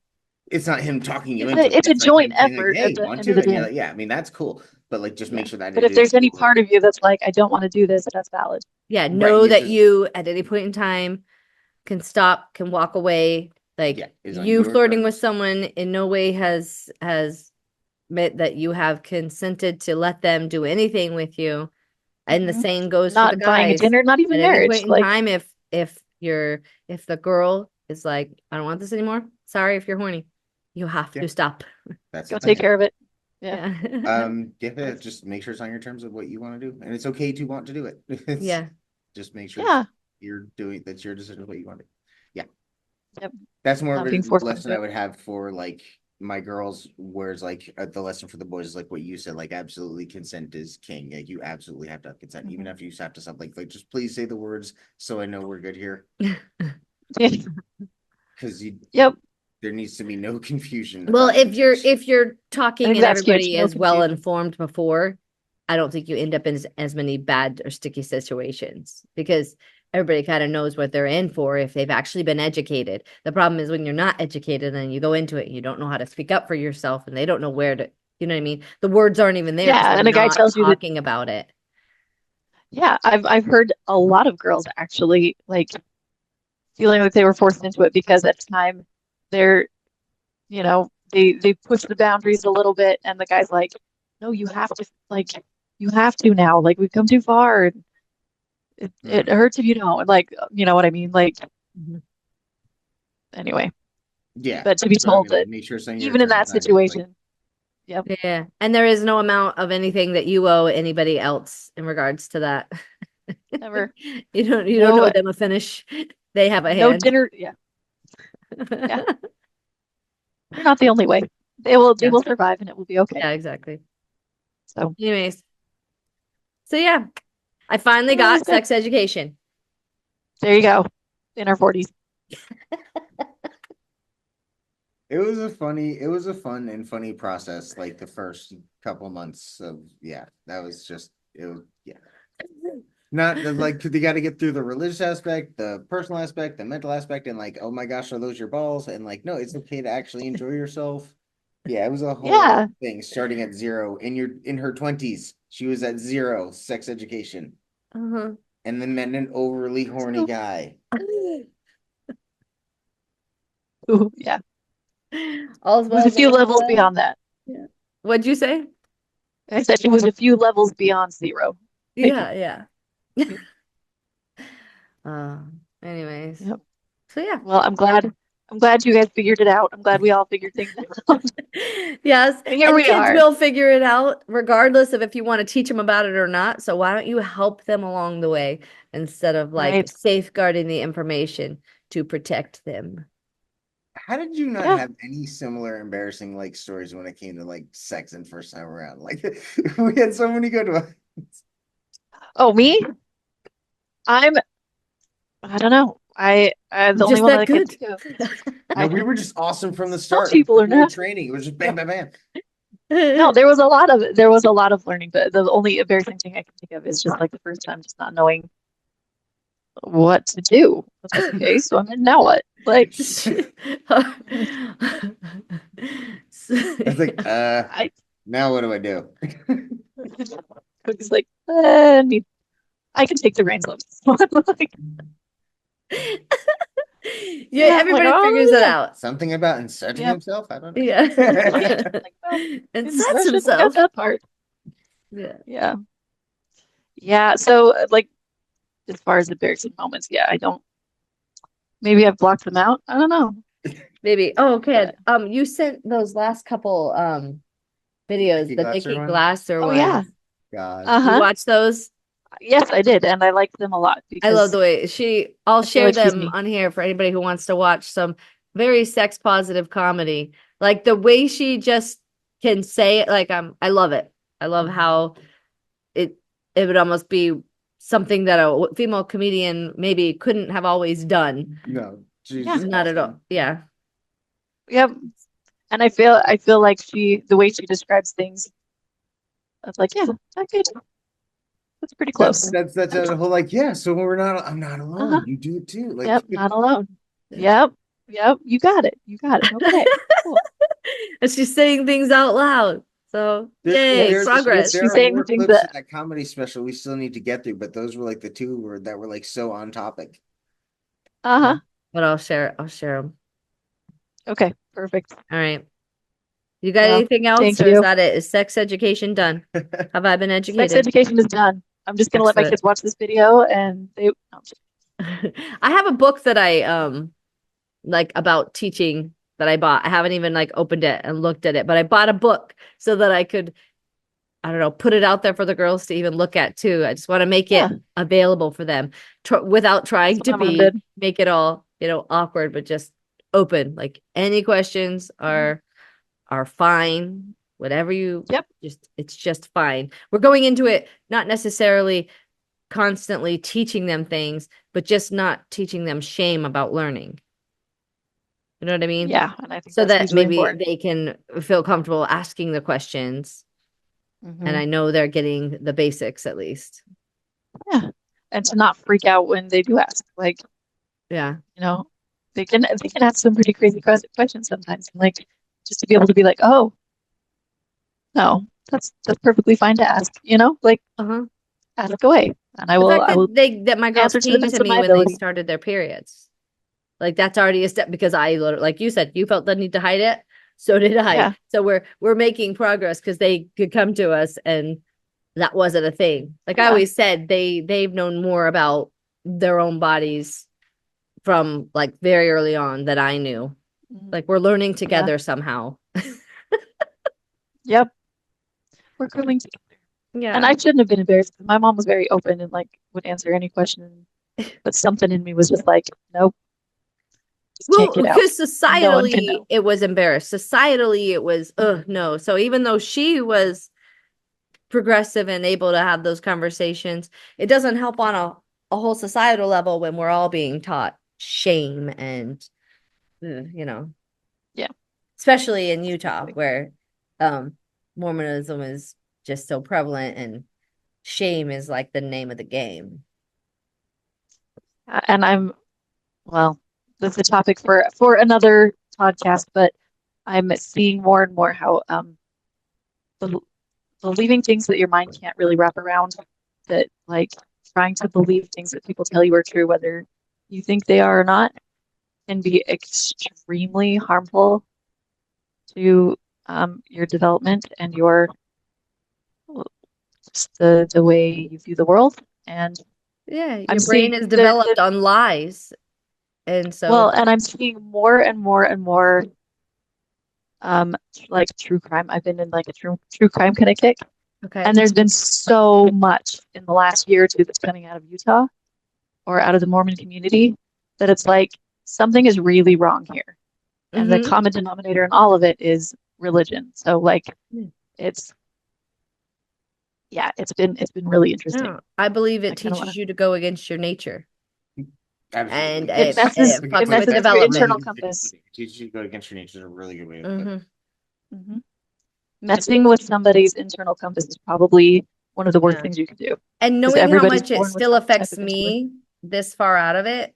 it's not him talking you into it. It's a like joint him saying, effort like, hey, at the want end to? of the And you're day. like, yeah, I mean that's cool, but like just make sure that. But if there's any part of you that's like, I don't want to do this, that's valid. Yeah, know that you at any point in time can stop, can walk away. Like you flirting with someone in no way has meant that you have consented to let them do anything with you. And the same goes for the Not buying a guys. dinner, not even at any marriage. point in time, if the girl is like, I don't want this anymore. Sorry if you're horny. You have to stop. That's go take care of it. Yeah. Just make sure it's on your terms of what you want to do, and it's okay to want to do it. Yeah. Just make sure that's your decision of what you want to do. Yeah. Yep. That's more of a lesson I would have for like my girls, whereas like the lesson for the boys is like what you said, like absolutely consent is king. Like you absolutely have to have consent, even after you have to stop. Like just please say the words so I know we're good here. Because there needs to be no confusion. Well, if you're talking and everybody is well informed before, I don't think you end up in as many bad or sticky situations, because everybody kind of knows what they're in for if they've actually been educated. The problem is when you're not educated and you go into it and you don't know how to speak up for yourself, and they don't know where to, you know what I mean? The words aren't even there. Yeah, and a guy tells you talking about it. Yeah, I've heard a lot of girls actually like feeling like they were forced into it because at the time they're, they push the boundaries a little bit, and the guy's like, no, you have to now. Like we've come too far. It hurts if you don't. Like, you know what I mean? Like, anyway. Yeah. But to be told that make sure even in that situation. Yep. Yeah. And there is no amount of anything that you owe anybody else in regards to that. Never. You don't owe them a finish. They have a hand. No dinner. Yeah. Yeah. You're not the only way. They will survive and it will be okay. Yeah, exactly. So anyways. So yeah. I finally got sex education. There you go. In our 40s. It was a fun and funny process, like the first couple months of, that was just, not like, they got to get through the religious aspect, the personal aspect, the mental aspect, and like, oh my gosh, are those your balls? And like, no, it's okay to actually enjoy yourself. Yeah, it was a whole thing starting at 0 in her 20s. She was at 0 sex education. Uh-huh. And then met an overly horny guy. Ooh, yeah. All's well. It was a few levels beyond that. Yeah. What'd you say? I said it was a few levels beyond 0. Yeah. Anyways. Yep. So yeah. Well, I'm glad you guys figured it out. I'm glad we all figured things out. Yes. And here we kids are. will figure it out regardless of if you want to teach them about it or not. So why don't you help them along the way instead of like safeguarding the information to protect them? How did you not have any similar embarrassing like stories when it came to like sex and first time around? Like we had so many good ones. Oh, me? I don't know. The only Just one that that I can good. think of. No, we were just awesome from the Some start. people are No not. training. It was just bam, bam, bam. No, there was a lot of learning, but the only embarrassing thing I can think of is just like the first time just not knowing what to do. It's like, okay, so I'm in now what? Like I was like, I now what do I do? was like, I can take the reins on this one. Like, Yeah, I'm like, everybody oh figures it yeah. out. Something about inserting Yep. himself? I don't know. Yeah. Like, well, And sets insertion, we got himself. that part. Yeah. Yeah. Yeah. So like as far as embarrassing moments, yeah, I don't maybe I've blocked them out. I don't know. Maybe. Oh, okay. But You sent those last couple videos, Nikki the Glasser Nikki one? Glasser oh ones. yeah. God. You Uh-huh. watch those? Yes, I did, and I liked them a lot I love because the way I'll I feel share like she's them me. on here for anybody who wants to watch some very sex positive comedy. Like the way she just can say it, like I love it. I love how it it would almost be something that a female comedian maybe couldn't have always done. No, she's Yeah. Not at all. awesome. Yeah. Yep. And I feel like the way she describes things, it's like, yeah, okay, that's pretty close. That's a whole like, yeah, so I'm not alone. Uh-huh. You do it too. Like Yep, not alone. Yep. Yep. You got it. You got it. Okay. Cool. And she's saying things out loud. So yay, Yes, progress. there she's are saying more things clips in that, that comedy special we still need to get through, but those were like the two that were like so on topic. uh-huh. But I'll share them. Okay, perfect. All right. You got Well, anything else, thank or is you. that it? Is sex education done? Have I been Sex educated? education is done. I'm just gonna let my Excellent. kids watch this video and they no, I'm just- I have a book that I like about teaching that I bought. I haven't even like opened it and looked at it, but I bought a book so that I could, I don't know, put it out there for the girls to even look at too. I just want to make Yeah. it available for them without trying That's to what my mom be did. make it all, awkward, but just open. Like any questions are fine. Whatever you Yep. it's just fine. We're going into it not necessarily constantly teaching them things, but just not teaching them shame about learning. You know what I mean? Yeah, and I think So that's that hugely maybe important. they can feel comfortable asking the questions. And Mhm. I know they're getting the basics at least. Yeah. And to not freak out when they do ask. Like, Yeah. they can ask some pretty crazy questions sometimes. And like just to be able to be like, oh, no, that's perfectly fine to ask, like Uh-huh. ask away. And I The will fact I will that my girls answer to the came best to of me my when they ability. started their periods. Like that's already a step because I literally, like you said, you felt the need to hide it. So did I. Yeah. So we're making progress because they could come to us and that wasn't a thing. Like I Yeah. always said, they've known more about their own bodies from like very early on that I knew. Mhm. Like we're learning Yeah. together somehow. Yep. We're growing together. Yeah. And I shouldn't have been embarrassed because my mom was very open and like would answer any question. But something in me was just like, nope, just Well, can't get out. because No one can societally know. it was embarrassed. Societally it was, no. So even though she was progressive and able to have those conversations, it doesn't help on a whole societal level when we're all being taught shame and, Yeah. especially in Utah where Mormonism is just so prevalent and shame is like the name of the game. And well, that's a topic for another podcast, but I'm seeing more and more how the believing things that your mind can't really wrap around, that like trying to believe things that people tell you are true, whether you think they are or not, can be extremely harmful to your development and just the way you view the world. And Yeah, your I'm brain seeing is developed on lies. And so and I'm seeing more and more and more like true crime. I've been in like a true crime kind of kick. okay. And there's been so much in the last year or two that's coming out of Utah or out of the Mormon community that it's like something is really wrong here. And the Mhm. common denominator in all of it is religion. So like it's been really interesting. I believe it I kinda teaches you to go against your nature. Absolutely. it messes- fucks it with messes with your development. internal compass. Teaches you to go against your nature is a really good way to put it. Mm-hmm. Messing with somebody's internal compass is probably one of the worst Yeah. things you can do. And Because knowing how everybody's much it born with still some type affects of intellect. me this far out of it,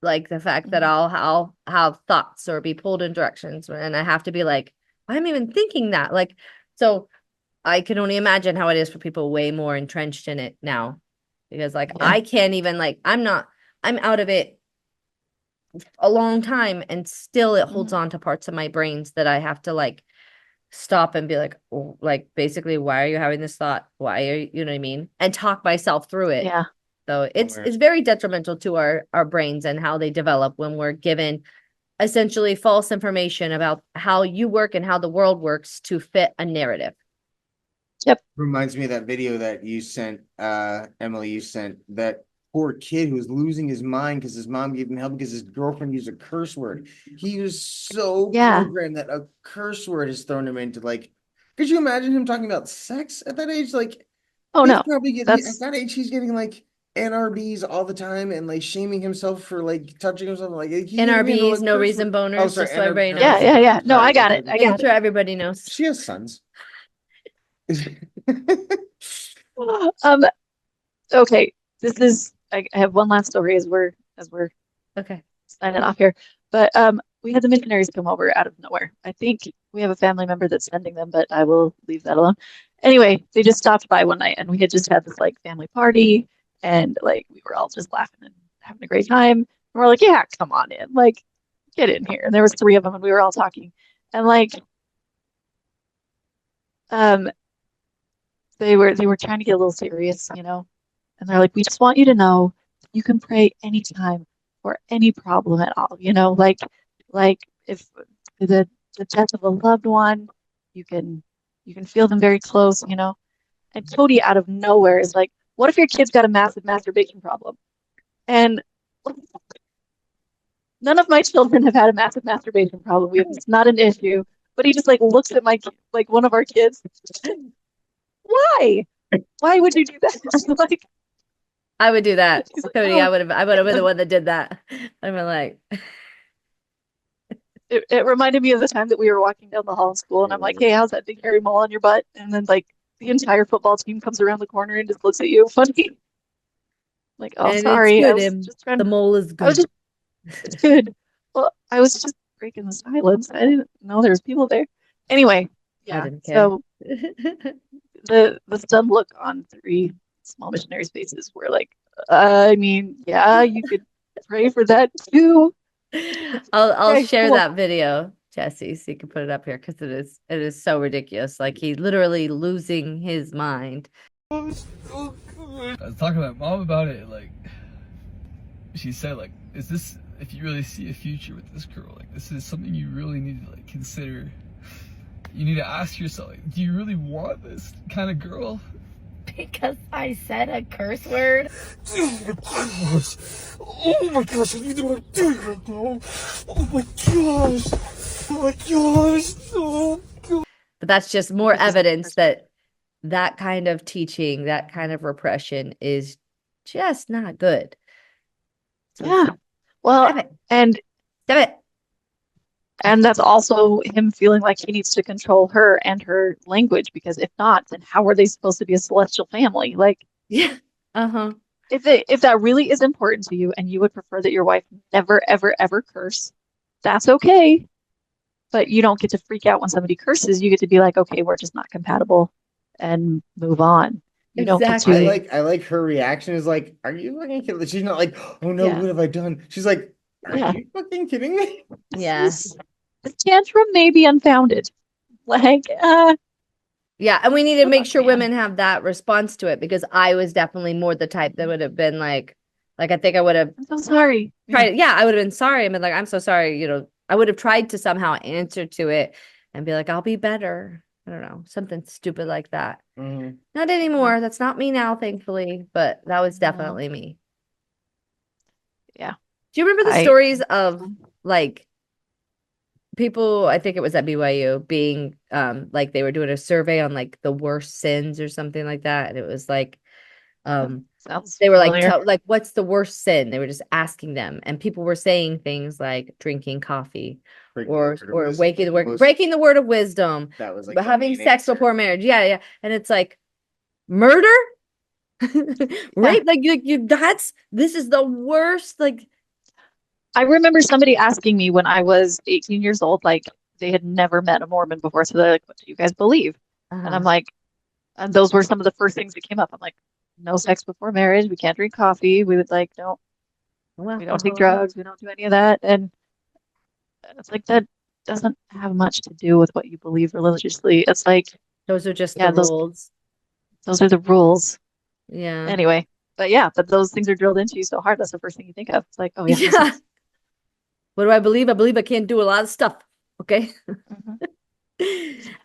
like the fact that I'll have thoughts or be pulled in directions, and I have to be like, I'm even thinking that. Like, so I can only imagine how it is for people way more entrenched in it now, because like Yeah. I can't even like I'm out of it a long time, and still it holds on to parts of my brains that I have to like stop and be like, oh, like basically, why are you having this thought? Why are you know what I mean? And talk myself through it. Yeah. So it's very detrimental to our brains and how they develop when we're given essentially false information about how you work and how the world works to fit a narrative. Reminds me of that video that you sent, Emily, you sent that poor kid who was losing his mind because his mom gave him help because his girlfriend used a curse word. He was so programmed that a curse word has thrown him into like, could you imagine him talking about sex at that age? Like, Oh he's no. probably getting at That's that age, he's getting like NRBs all the time and like shaming himself for like touching himself. Like he's getting into, NRBs, like, no curse reason word. boners, Oh, sorry, just so everybody NRB. knows. yeah. No, I got Sorry. it. I Making got sure it. everybody knows. She has sons. Okay. I have one last story as we're Okay. signing off here. But we had the missionaries come over out of nowhere. I think we have a family member that's sending them, but I will leave that alone. Anyway, they just stopped by one night and we had just had this like family party and like we were all just laughing and having a great time. And we're like, yeah, come on in. Like, get in here. And there was three of them and we were all talking. And like um they were trying to get a little serious, you know. And they're like, we just want you to know you can pray anytime for any problem at all, you know, like if the death of a loved one, you can feel them very close, you know. And Cody out of nowhere is like, what if your kid's got a massive masturbation problem? And none of my children have had a massive masturbation problem. It's not an issue. But he just like looks at like one of our kids. Why? Why would you do that? Like I would do that. he's like, Cody, oh. I would have been the one that did that. I'd been like, It reminded me of the time that we were walking down the hall in school and I'm like, hey, how's that big hairy mole on your butt? And then like the entire football team comes around the corner and just looks at you funny. Like, oh, and sorry. it's I good. was And just trying the to, mole is I was good. just, it's good. Well, I was just breaking the silence. I didn't know there was people there. Anyway, I yeah. didn't care. So the stunned look on three small missionaries' faces were like, I mean, yeah, you could pray for that too. I'll Okay, share cool. that video, Jesse, so you can put it up here because it is so ridiculous. Like he's literally losing his mind. I was talking to my mom about it, like she said, like, is this, if you really see a future with this girl, like this is something you really need to like consider. You need to ask yourself, like, do you really want this kind of girl? Because I said a curse word. Oh my gosh! Oh my gosh! You know what I'm doing right now? Oh my gosh! Oh my gosh! Oh god! But that's just more evidence that that kind of teaching, that kind of repression is just not good. So Yeah. Well, stop it. and Stop it. that's also him feeling like he needs to control her and her language because if not, then how are they supposed to be a celestial family? Like, Yeah. Uh-huh. if that really is important to you and you would prefer that your wife never, ever, ever curse, that's okay. But you don't get to freak out when somebody curses. You get to be like, okay, we're just not compatible and move on. You don't get Exactly. to I like her reaction is like, are you fucking kidding? She's not like, oh no, Yeah. what have I done? She's like, are Yeah. you fucking kidding me? Yeah. This tantrum may be unfounded. Like, Yeah, and we need to Come make on, sure man. women have that response to it because I was definitely more the type that would have been like I think I would have I'm so sorry. tried. Yeah, I would have been sorry. I mean, like, I'm so sorry. You know, I would have tried to somehow answer to it and be like, I'll be better. I don't know, something stupid like that. Mhm. Not anymore. That's not me now, thankfully, but that was No. definitely me. Yeah. Do you remember the I- stories of like people, I think it was at BYU, being like they were doing a survey on like the worst sins or something like that, and it was like Sounds They were like, familiar. like, what's the worst sin? They were just asking them, and people were saying things like drinking coffee, or breaking the word of wisdom, That was like but the having main sex answer. before marriage. Yeah, yeah, and it's like murder, rape. Like this is the worst. Like, I remember somebody asking me when I was 18 years old, like they had never met a Mormon before, so they're like, "What do you guys believe?" And I'm like, and those were some of the first things that came up. I'm like, no sex before marriage. We can't drink coffee. We would like we don't take drugs. We don't do any of that. And it's like that doesn't have much to do with what you believe religiously. It's like, those are just yeah, the rules. those are the rules. Yeah. Anyway, but those things are drilled into you so hard. That's the first thing you think of. It's like, oh yeah. Yeah. What do I believe? I believe I can't do a lot of stuff. Okay.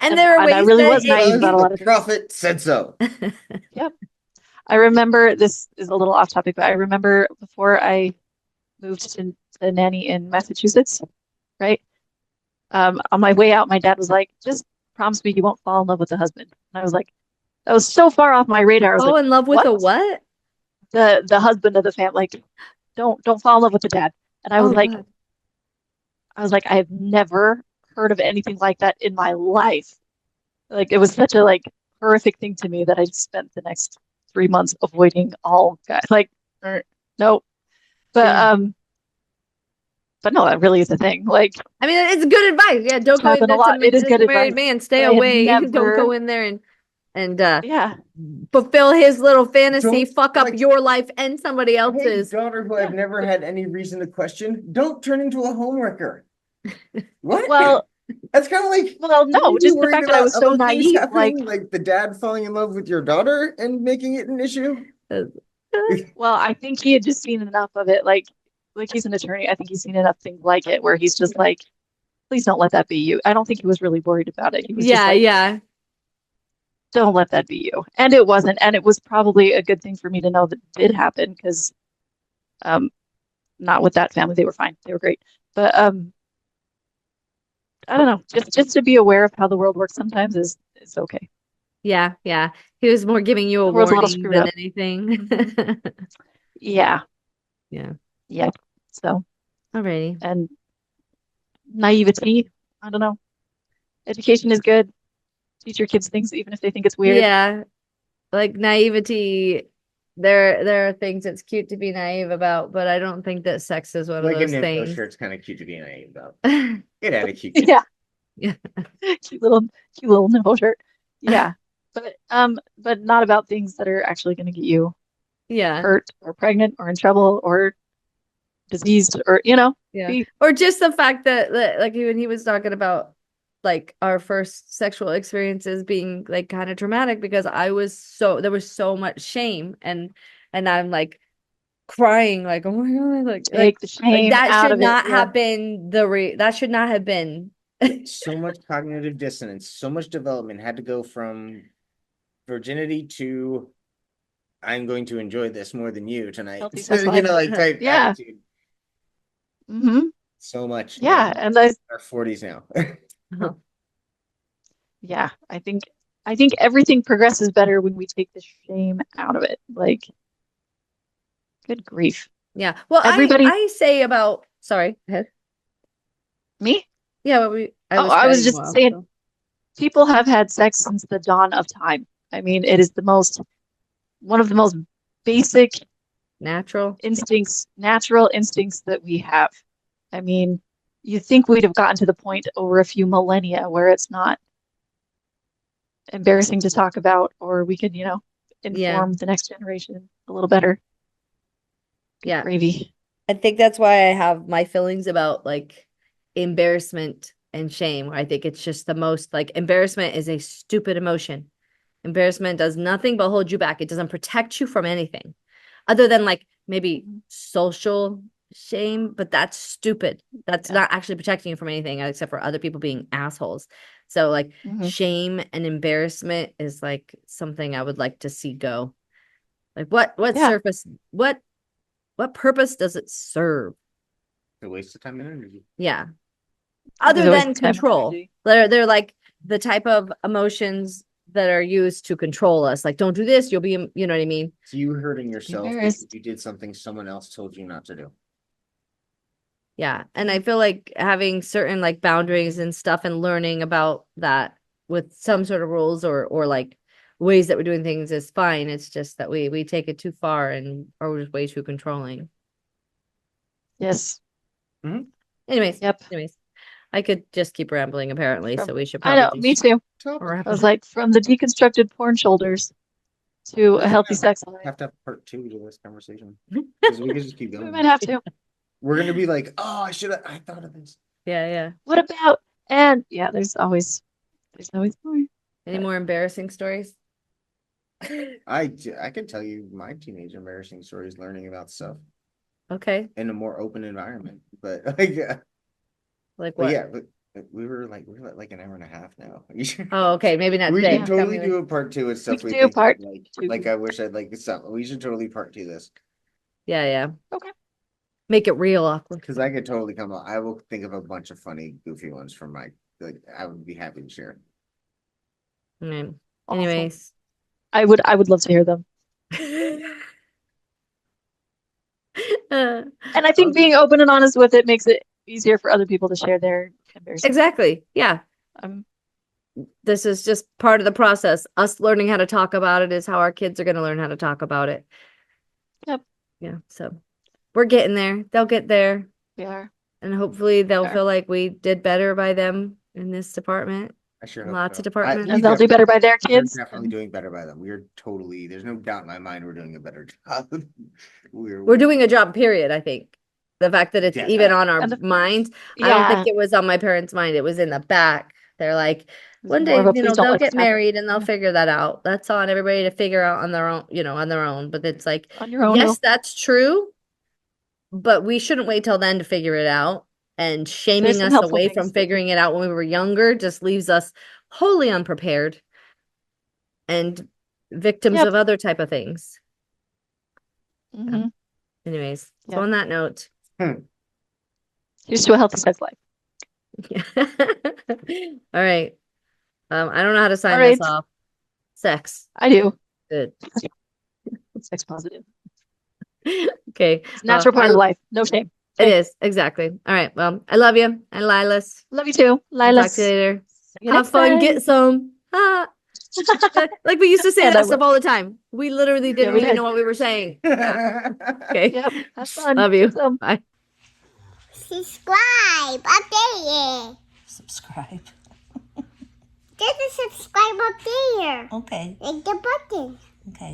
And there are ways I really that was naive about a lot of The prophet said so. Yep. I remember, this is a little off topic, but I remember before I moved to nanny in Massachusetts, right? On my way out, my dad was like, just promise me you won't fall in love with the husband. And I was like, that was so far off my radar. I was fall like, in love with a what? The husband of the family. Like, don't fall in love with the dad. And I was Oh, like, God. I have never heard of anything like that in my life. Like, it was such a like horrific thing to me that I just spent the next 3 months avoiding all guys. Like, no. But Yeah. but no, that really is a thing. Like, I mean, it's good advice. Yeah, don't go in happened a there lot. It is to good married advice. man. Stay But I have away. Don't go never, in there and yeah, fulfill his little fantasy. Don't, Fuck up like, your life and somebody Hey, else's. daughter who I've never had any reason to question, don't turn into a homewrecker. What? well, That's kind of like, no, wouldn't you be just the worried fact that I was so other things naive. Like, happening, like the dad falling in love with your daughter and making it an issue? well, I think he had just seen enough of it. Like he's an attorney. I think he's seen enough things like it where he's just like, please don't let that be you. I don't think he was really worried about it. He was just Yeah, like, yeah. don't let that be you. And it wasn't. And it was probably a good thing for me to know that it did happen because, not with that family. They were fine. They were great. But I don't know. Just to be aware of how the world works sometimes is okay. Yeah, yeah. He was more giving you a The world's a little warning screwed than up. anything. Yeah. Yeah. Yeah. So, Alrighty. and naivety, I don't know. Education is good. Teach your kids things even if they think it's weird. Yeah. Like naivety. There are things it's cute to be naive about, but I don't think that sex is one Like of a those nympho things. shirt's kind of cute to be naive about. Get out of cute. Yeah. Yeah. Cute little nipple shirt. Yeah. But not about things that are actually going to get you Yeah. hurt or pregnant or in trouble or diseased or Yeah. Or just the fact that like when he was talking about like our first sexual experiences being like kind of traumatic because there was so much shame and I'm like crying like, oh my God, take the shame that out should of it. not Yeah. have been that should not have been So much cognitive dissonance, so much development had to go from virginity to I'm going to enjoy this more than you tonight. Healthy sex You life. know, like type Yeah. attitude. Mm-hmm. So much. Yeah. in And I our 40s now. yeah, I think everything progresses better when we take the shame out of it. Like, good grief. Yeah. Well, Everybody, I say about sorry, go ahead. me? Yeah, but I was cutting you just off, saying, so. people have had sex since the dawn of time. I mean, it is one of the most basic Natural natural instincts that we have. I mean, you think we'd have gotten to the point over a few millennia where it's not embarrassing to talk about, or we could, inform the next generation a little better. Yeah. Gravy. I think that's why I have my feelings about like embarrassment and shame. I think it's just the most like embarrassment is a stupid emotion. Embarrassment does nothing but hold you back. It doesn't protect you from anything other than like maybe social shame, but that's stupid. That's not actually protecting you from anything except for other people being assholes. So like shame and embarrassment is like something I would like to see go. Like what purpose does it serve? A waste of time and energy. Yeah. Other than control. They're like the type of emotions that are used to control us. Like, don't do this, you'll be, you know what I mean? So you hurting yourself embarrassed. because you did something someone else told you not to do. Yeah. And I feel like having certain like boundaries and stuff and learning about that with some sort of rules or like ways that we're doing things is fine. It's just that we take it too far and are just way too controlling. Yes. Anyways, Yep. I could just keep rambling apparently, so we should I probably know, me too. wrap I was it up. like, from the deconstructed porn shoulders to a healthy sex life. Have to have part 2 to this conversation because we can just keep We going. might have to. We're gonna be like, oh, I thought of this. Yeah. What about, and yeah, there's always more. Any more embarrassing stories? I can tell you my teenage embarrassing stories learning about stuff Okay. in a more open environment, but like Like but what? yeah, but we're at like an hour and a half now. Oh, okay. Maybe not We today. can totally do a part 2 of stuff can we do think part like 2. I wish I'd like stuff. We should totally part 2 this Yeah. Okay. Make it real awkward. because I could totally come up. I will think of a bunch of funny, goofy ones from my I would be happy to share. Right. Awesome. Anyways. I would love to hear them. And I think being open and honest with it makes it easier for other people to share their embarrassing. Exactly. Yeah. This is just part of the process. Us learning how to talk about it is how our kids are going to learn how to talk about it. Yep. Yeah. So we're getting there. They'll get there. We are. And hopefully they'll Sure. feel like we did better by them in this department. I sure hope Lots so. of departments. And they'll do better by their kids. We're definitely doing better by them. There's no doubt in my mind we're doing a better job. We're doing a job, period, I think. The fact that it's Yeah. even on our And the- minds. I Yeah. don't think it was on my parents' mind. It was in the back. They're like, one day, more of a please don't they'll let get this happen. married and they'll figure that out. That's on everybody to figure out on their own, on their own. But it's like, On your own. yes, that's true. But we shouldn't wait till then to figure it out. And shaming some us helpful away things. from figuring it out when we were younger just leaves us wholly unprepared and victims Yep. of other type of things. Mhm. Anyways, so Yeah. on that note. Here's to a healthy sex life. Yeah. All right. I don't know how to sign All right. this off. Sex. I do. Good. Sex positive. Okay. It's a natural part of life. No shame. It is. Exactly. All right. Well, I love you. And Lilas. Love you too. Talk Lilas. to you later. See you Have next fun. time. Get some. Ah. Like we used to say Yeah, that that stuff all the time. We literally didn't we even did. know what we were saying. Okay. Yep. Have fun. Love you. Get some. Bye. Subscribe up there. Subscribe. There's a subscribe up there. Okay. Like the button. Okay.